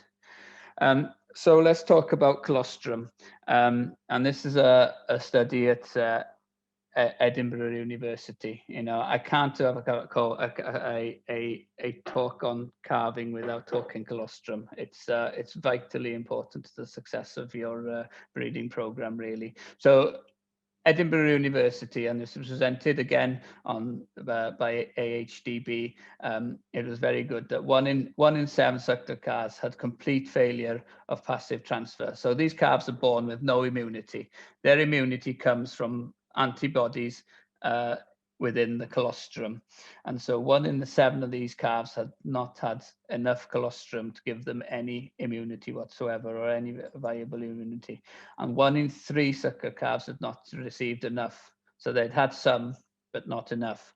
So let's talk about colostrum, and this is a study at Edinburgh University. I can't have a talk on calving without talking colostrum. It's vitally important to the success of your breeding program, really. So Edinburgh University, and this was presented again by AHDB. It was very good that one in 7 suckler calves had complete failure of passive transfer. So these calves are born with no immunity. Their immunity comes from antibodies within the colostrum, and so 1 in 7 of these calves had not had enough colostrum to give them any immunity whatsoever, or any viable immunity, and 1 in 3 suckler calves had not received enough. So they'd had some but not enough.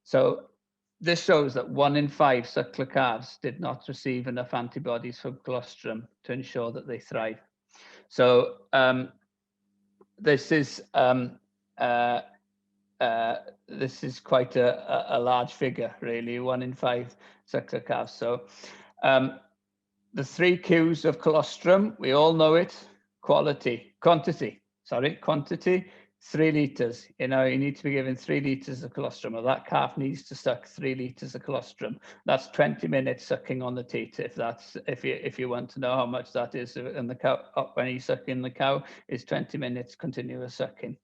So this shows that 1 in 5 suckler calves did not receive enough antibodies from colostrum to ensure that they thrive. So this is quite a large figure, really. 1 in 5 suckler calves. So the 3 Qs of colostrum, we all know it. Quantity, 3 litres. You need to be given 3 litres of colostrum, or that calf needs to suck 3 litres of colostrum. That's 20 minutes sucking on the teat. If you want to know how much that is in the cow, when he's sucking the cow, is 20 minutes continuous sucking.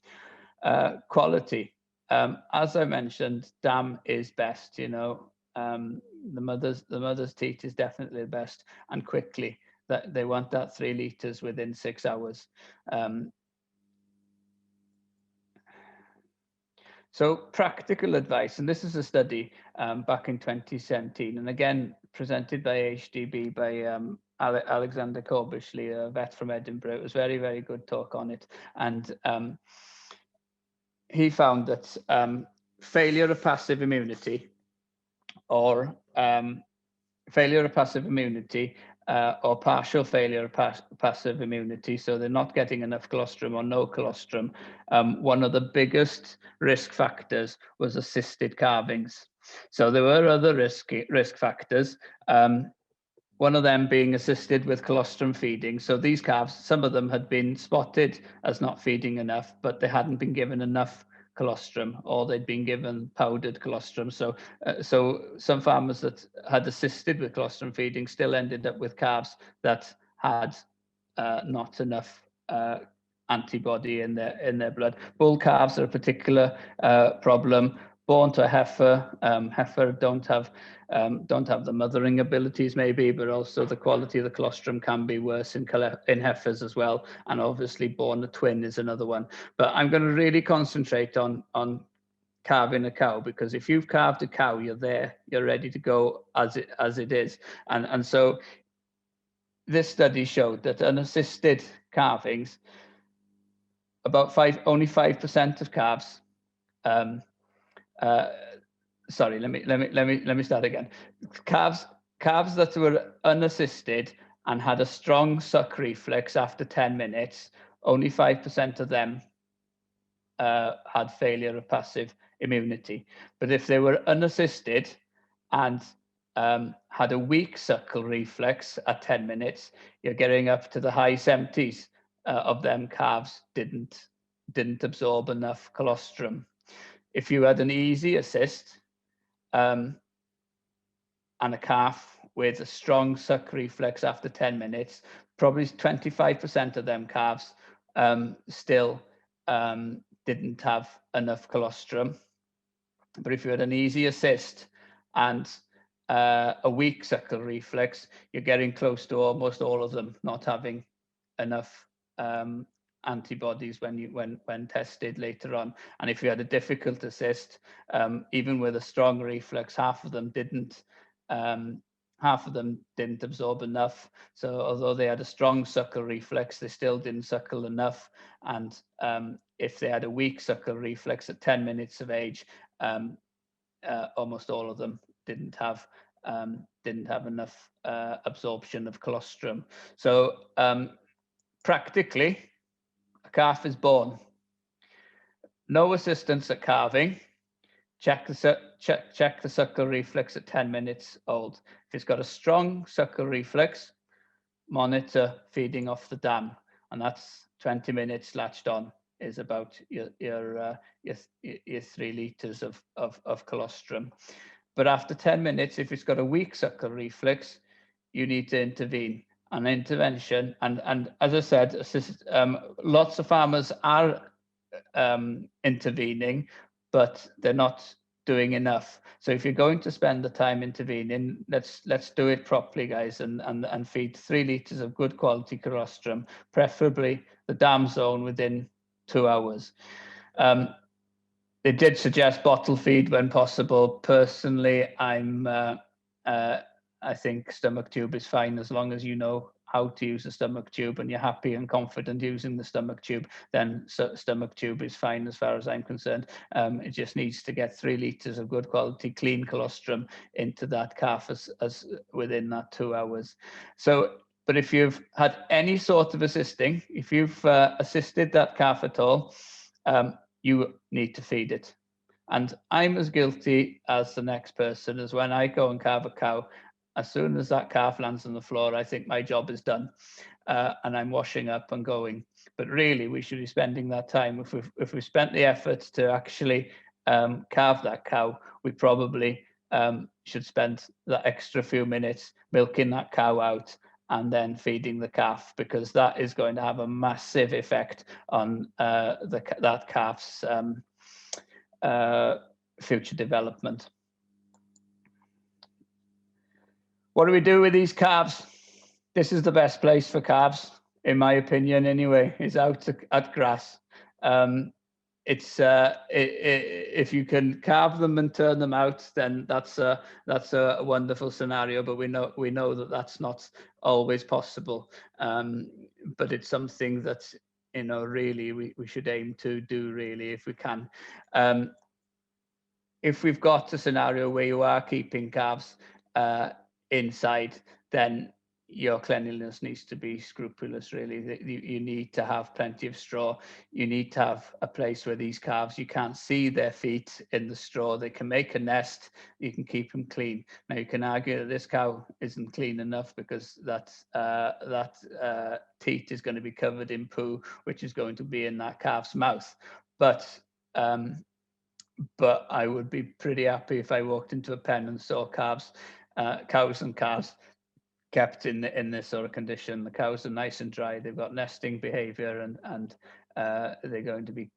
Quality. As I mentioned, dam is best. The mother's teat is definitely the best, and quickly. That they want that 3 litres within 6 hours. So practical advice, and this is a study back in 2017, and again presented by HDB by Alexander Corbishley, a vet from Edinburgh. It was very, very good talk on it, and he found that failure of passive immunity, or or partial failure of passive immunity, so they're not getting enough colostrum or no colostrum. One of the biggest risk factors was assisted calvings. So there were other risk factors. One of them being assisted with colostrum feeding. So these calves, some of them had been spotted as not feeding enough, but they hadn't been given enough colostrum, or they'd been given powdered colostrum. So some farmers that had assisted with colostrum feeding still ended up with calves that had not enough antibody in their blood. Bull calves are a particular problem. Born to a heifer, heifer don't have the mothering abilities maybe, but also the quality of the colostrum can be worse in heifers as well. And obviously born a twin is another one. But I'm going to really concentrate on calving a cow, because if you've calved a cow, you're there, you're ready to go as it is. And so this study showed that unassisted calvings, only 5% of calves. Sorry, let me start again. Calves that were unassisted and had a strong suck reflex after 10 minutes, only 5% of them had failure of passive immunity. But if they were unassisted and had a weak suckle reflex at 10 minutes, you're getting up to the high 70s of them calves didn't absorb enough colostrum. If you had an easy assist and a calf with a strong suck reflex after 10 minutes, probably 25% of them calves still didn't have enough colostrum. But if you had an easy assist and a weak suckle reflex, you're getting close to almost all of them not having enough antibodies when tested later on. And if you had a difficult assist, even with a strong reflex, half of them didn't absorb enough. So although they had a strong suckle reflex, they still didn't suckle enough. And if they had a weak suckle reflex at 10 minutes of age, almost all of them didn't have enough absorption of colostrum. So practically, a calf is born. No assistance at calving. Check the suckle reflex at 10 minutes old. If it's got a strong suckle reflex, monitor feeding off the dam, and that's 20 minutes latched on is about your 3 litres of colostrum. But after 10 minutes, if it's got a weak suckle reflex, you need to intervene. An intervention, and as I said, lots of farmers are intervening, but they're not doing enough. So if you're going to spend the time intervening, let's do it properly, guys, and feed 3 litres of good quality colostrum, preferably the dam zone within 2 hours. They did suggest bottle feed when possible. Personally, I think stomach tube is fine as long as you know how to use a stomach tube and you're happy and confident using the stomach tube, then stomach tube is fine as far as I'm concerned. It just needs to get 3 litres of good quality clean colostrum into that calf as within that 2 hours. So, but if you've had any sort of assisting, if you've assisted that calf at all, you need to feed it. And I'm as guilty as the next person, as when I go and calve a cow, as soon as that calf lands on the floor, I think my job is done, and I'm washing up and going. But really, we should be spending that time. If we've spent the effort to actually calve that cow, we probably should spend that extra few minutes milking that cow out and then feeding the calf, because that is going to have a massive effect on that calf's future development. What do we do with these calves? This is the best place for calves, in my opinion anyway, is out at grass. If you can calve them and turn them out, then that's a wonderful scenario, but we know that that's not always possible. But it's something that, really we should aim to do, really, if we can. If we've got a scenario where you are keeping calves inside, then your cleanliness needs to be scrupulous, really. You need to have plenty of straw. You need to have a place where these calves, you can't see their feet in the straw. They can make a nest. You can keep them clean. Now, you can argue that this cow isn't clean enough because that teat is going to be covered in poo, which is going to be in that calf's mouth. But I would be pretty happy if I walked into a pen and saw cows and calves kept in this sort of condition. The cows are nice and dry. They've got nesting behavior, and they're going to be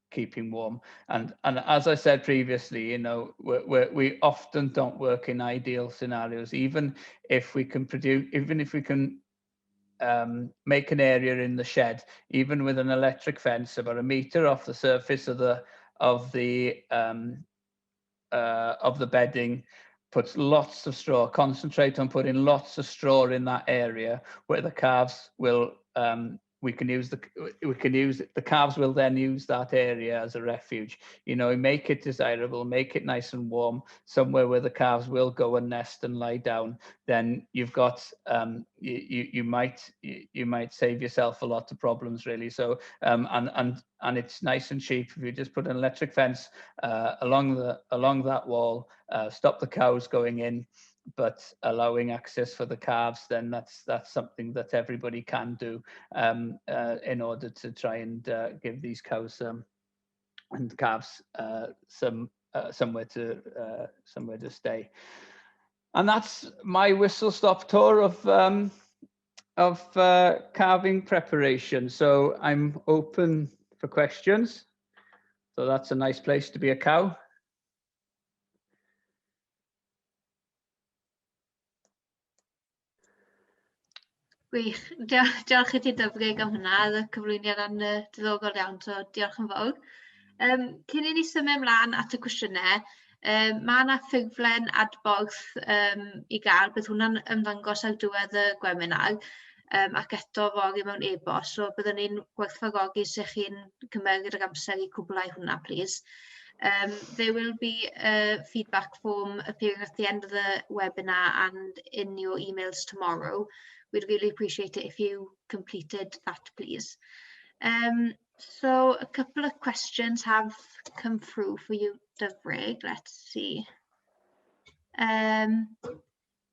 keeping warm. And as I said previously, we often don't work in ideal scenarios. Even if we can make an area in the shed, even with an electric fence about 1 meter off the surface of the bedding, put lots of straw, concentrate on putting lots of straw in that area where the calves will, the calves will then use that area as a refuge. Make it desirable, make it nice and warm, somewhere where the calves will go and nest and lie down. Then you've got, you might save yourself a lot of problems, really. So, and it's nice and cheap if you just put an electric fence along that wall, stop the cows going in, but allowing access for the calves, then that's something that everybody can do in order to try and give these cows and calves somewhere to stay. And that's my whistle-stop tour of calving preparation. So I'm open for questions. So that's a nice place to be a cow. Gwych. Diolch i ti Dyfrig am hynna, y cyflwyniad yn diddorol iawn, so diolch yn fawr. Cyn i ni symud ymlaen at y cwestiynau, mae yna ffurflen adborth i gael, bydd hwnna'n ymddangos ar diwedd y webinar, ac eto fory mewn e-bost, so byddwn ni'n gwerthfawrogi sych chi'n cymryd yr amser i cwblhau hwnna, please. There will be a feedback form appearing at the end of the webinar and in your emails tomorrow. We'd really appreciate it if you completed that, please. So a couple of questions have come through for you, Dyfrig. Let's see.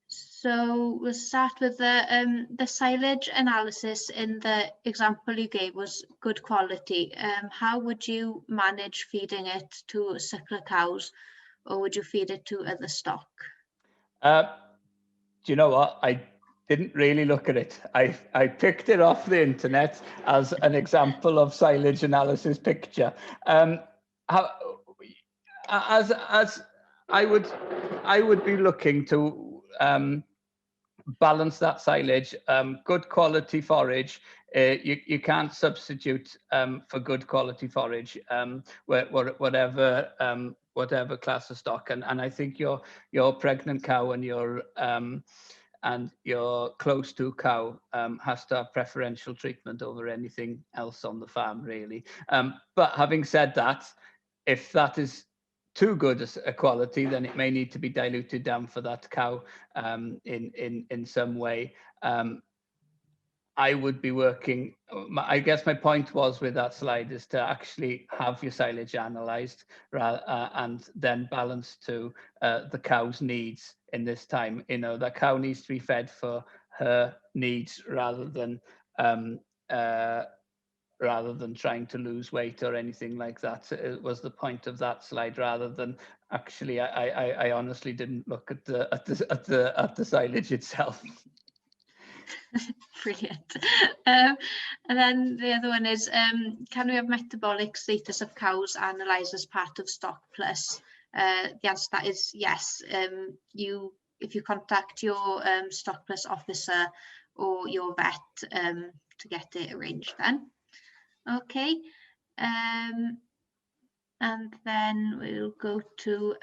So we'll start with the silage analysis in the example you gave was good quality. How would you manage feeding it to suckler cows, or would you feed it to other stock? Do you know what? I didn't really look at it. I picked it off the internet as an example of silage analysis picture. As I would be looking to balance that silage. Good quality forage. You can't substitute for good quality forage, whatever class of stock. And I think your pregnant cow and your close to cow has to have preferential treatment over anything else on the farm, really. But having said that, if that is too good a quality, then it may need to be diluted down for that cow in some way. I would be working, I guess my point was with that slide is to actually have your silage analysed and then balanced to the cow's needs in this time. You know, that cow needs to be fed for her needs rather than trying to lose weight or anything like that. It was the point of that slide, rather than actually. I honestly didn't look at the silage itself. Brilliant. And then the other one is, can we have metabolic status of cows analysed as part of Stoc Plus? The answer to that is yes. If you contact your Stoc Plus officer or your vet to get it arranged then. Okay. And then we'll go to,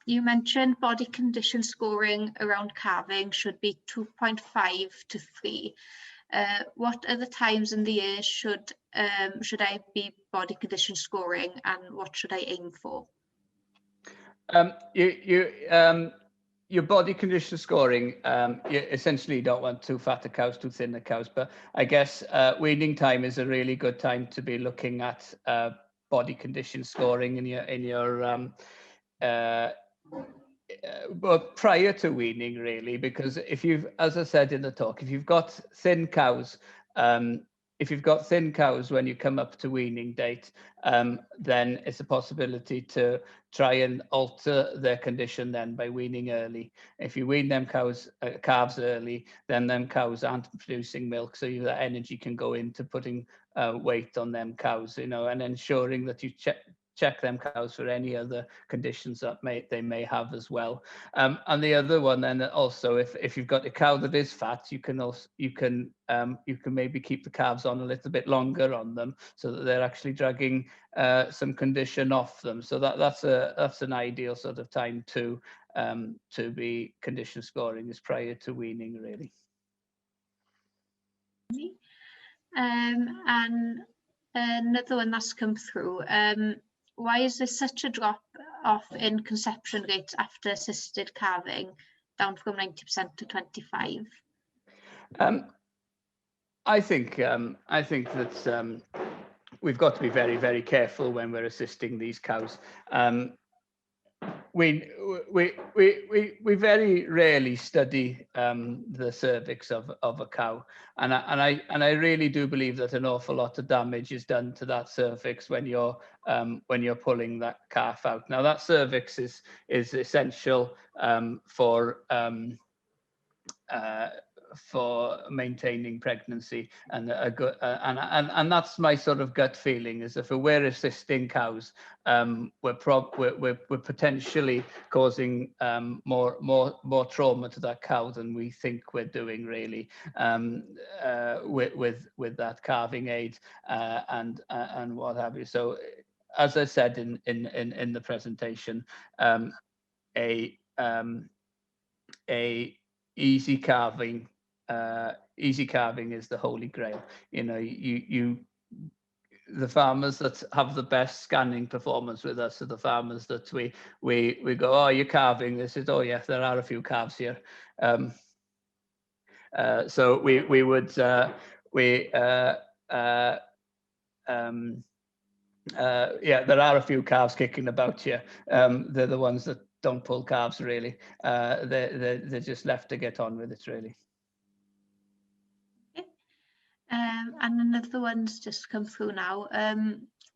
you mentioned body condition scoring around calving should be 2.5 to 3. What other times in the year should I be body condition scoring, and what should I aim for? Your body condition scoring, you essentially don't want too fatter cows, too thinner cows, but I guess weaning time is a really good time to be looking at body condition scoring in your but prior to weaning, really, because if you've, as I said in the talk, if you've got thin cows, when you come up to weaning date, then it's a possibility to try and alter their condition then by weaning early. If you wean them calves early, then them cows aren't producing milk, so that energy can go into putting weight on them cows, you know, and ensuring that you check them cows for any other conditions that they may have as well. And the other one then also, if you've got a cow that is fat, you can maybe keep the calves on a little bit longer on them, so that they're actually dragging some condition off them. So that's an ideal sort of time to be condition scoring, is prior to weaning, really. And another one that's come through. Why is there such a drop off in conception rates after assisted calving, down from 90% to 25%? I think that we've got to be very, very careful when we're assisting these cows. we very rarely study the cervix of a cow, and I really do believe that an awful lot of damage is done to that cervix when you're pulling that calf out. Now that cervix is essential for maintaining pregnancy, and a good and that's my sort of gut feeling, is if we're assisting cows, we're potentially causing more trauma to that cow than we think we're doing, really, with that calving aid and what have you. So, as I said in the presentation, a easy calving is the holy grail. You know, the farmers that have the best scanning performance with us are the farmers that we go, oh, you're calving. They said, oh yeah, there are a few calves here. So we would yeah, there are a few calves kicking about here. They're the ones that don't pull calves, really. They're just left to get on with it, really. Okay. And another one's just come through now.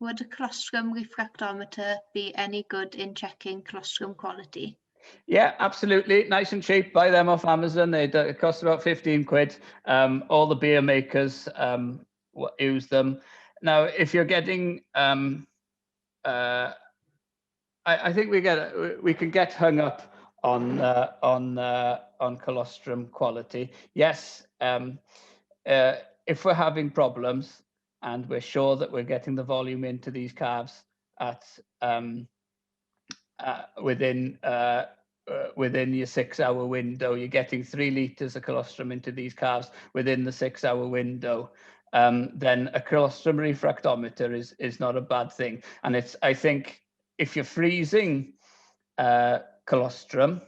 Would a colostrum refractometer be any good in checking colostrum quality? Yeah, absolutely. Nice and cheap. Buy them off Amazon. It costs about 15 quid. All the beer makers use them. Now, if you're getting, I think we can get hung up on colostrum quality. Yes, if we're having problems and we're sure that we're getting the volume into these calves at within your 6-hour window, you're getting 3 litres of colostrum into these calves within the 6-hour window, then a colostrum refractometer is not a bad thing. And I think if you're freezing colostrum,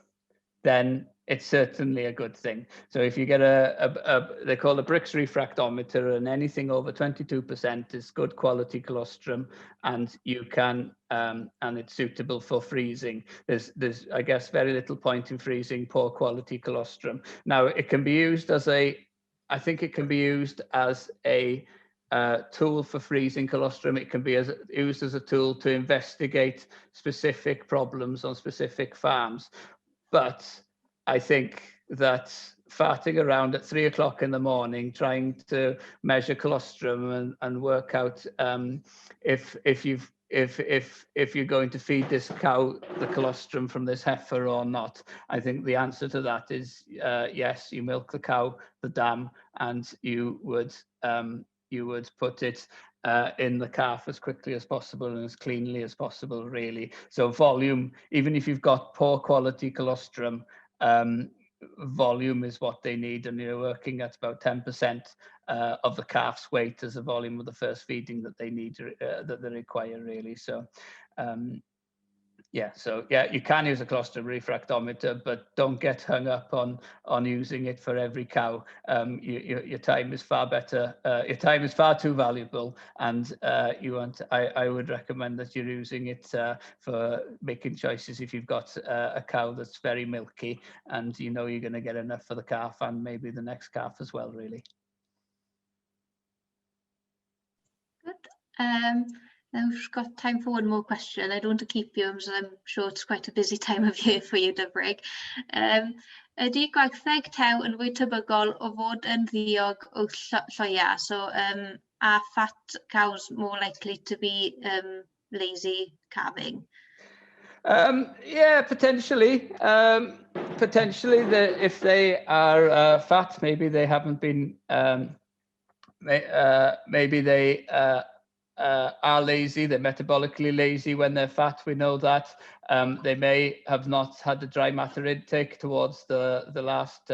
then it's certainly a good thing. So if you get they call a Brix refractometer, and anything over 22% is good quality colostrum, and you can and it's suitable for freezing. There's I guess very little point in freezing poor quality colostrum. Now it can be used as I think it can be used as a tool for freezing colostrum. It can be used as a tool to investigate specific problems on specific farms. But I think that farting around at 3 o'clock in the morning, trying to measure colostrum and work out if you're going to feed this cow the colostrum from this heifer or not, I think the answer to that is yes. You milk the cow, the dam, and you would put it in the calf as quickly as possible and as cleanly as possible, really. So volume, even if you've got poor quality colostrum, volume is what they need, and you're working at about 10% of the calf's weight as a volume of the first feeding that they need, that they require, really. So yeah, you can use a colostrum refractometer, but don't get hung up on using it for every cow. Your time is far better. Your time is far too valuable, and I would recommend that you're using it for making choices. If you've got a cow that's very milky, and you know you're going to get enough for the calf and maybe the next calf as well, really. Good. And we've got time for one more question. I don't want to keep you, as I'm sure it's quite a busy time of year for you, Dyfrig. Ydy gwertheg tew yn fwy tebygol o fod yn ddiog o lloia? So are fat cows more likely to be lazy calving? Yeah, potentially. Potentially, if they are fat, maybe they haven't been. Maybe they are lazy. They're metabolically lazy when they're fat. We know that. They may have not had a dry matter intake towards the last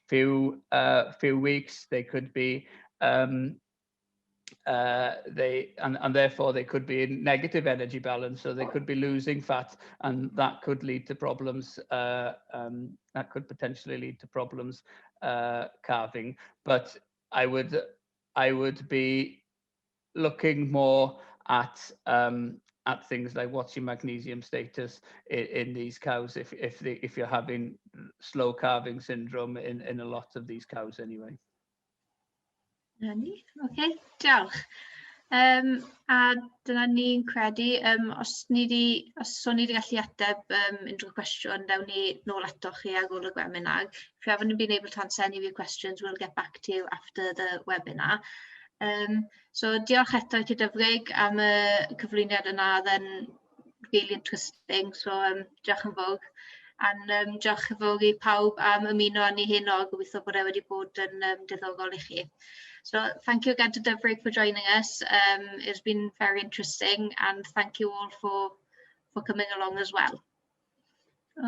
few weeks. They could be. And therefore they could be in negative energy balance, so they could be losing fat, and that could lead to problems. That could potentially lead to problems calving. But I would be looking more at at things like what's your magnesium status in these cows if you're having slow calving syndrome in a lot of these cows anyway. Okay, diolch. A dyna ni'n credu, os o'n i wedi gallu ateb unrhyw cwestiwn, dawn ni nôl eto chi ar ôl y webinar. If you haven't been able to answer any of your questions, we'll get back to you after the webinar. So diolch eto i ti Dyfrig am y cyflwyniad yna, oedd yn really interesting, so diolch yn fawr. And diolch yn fawr i pawb am ymuno â ni heno, gobeithio bod e wedi bod yn diddorol i chi. So thank you again to Dyfrig for joining us. It's been very interesting, and thank you all for coming along as well.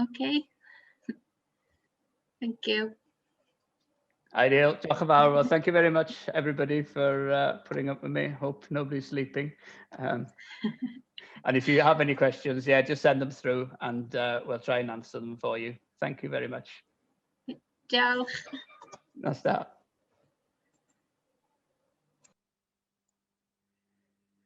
Okay. Thank you. Ideal. Diolch yn fawr. Well, thank you very much, everybody, for putting up with me. Hope nobody's sleeping. And if you have any questions, yeah, just send them through, and we'll try and answer them for you. Thank you very much. Diolch. That's that.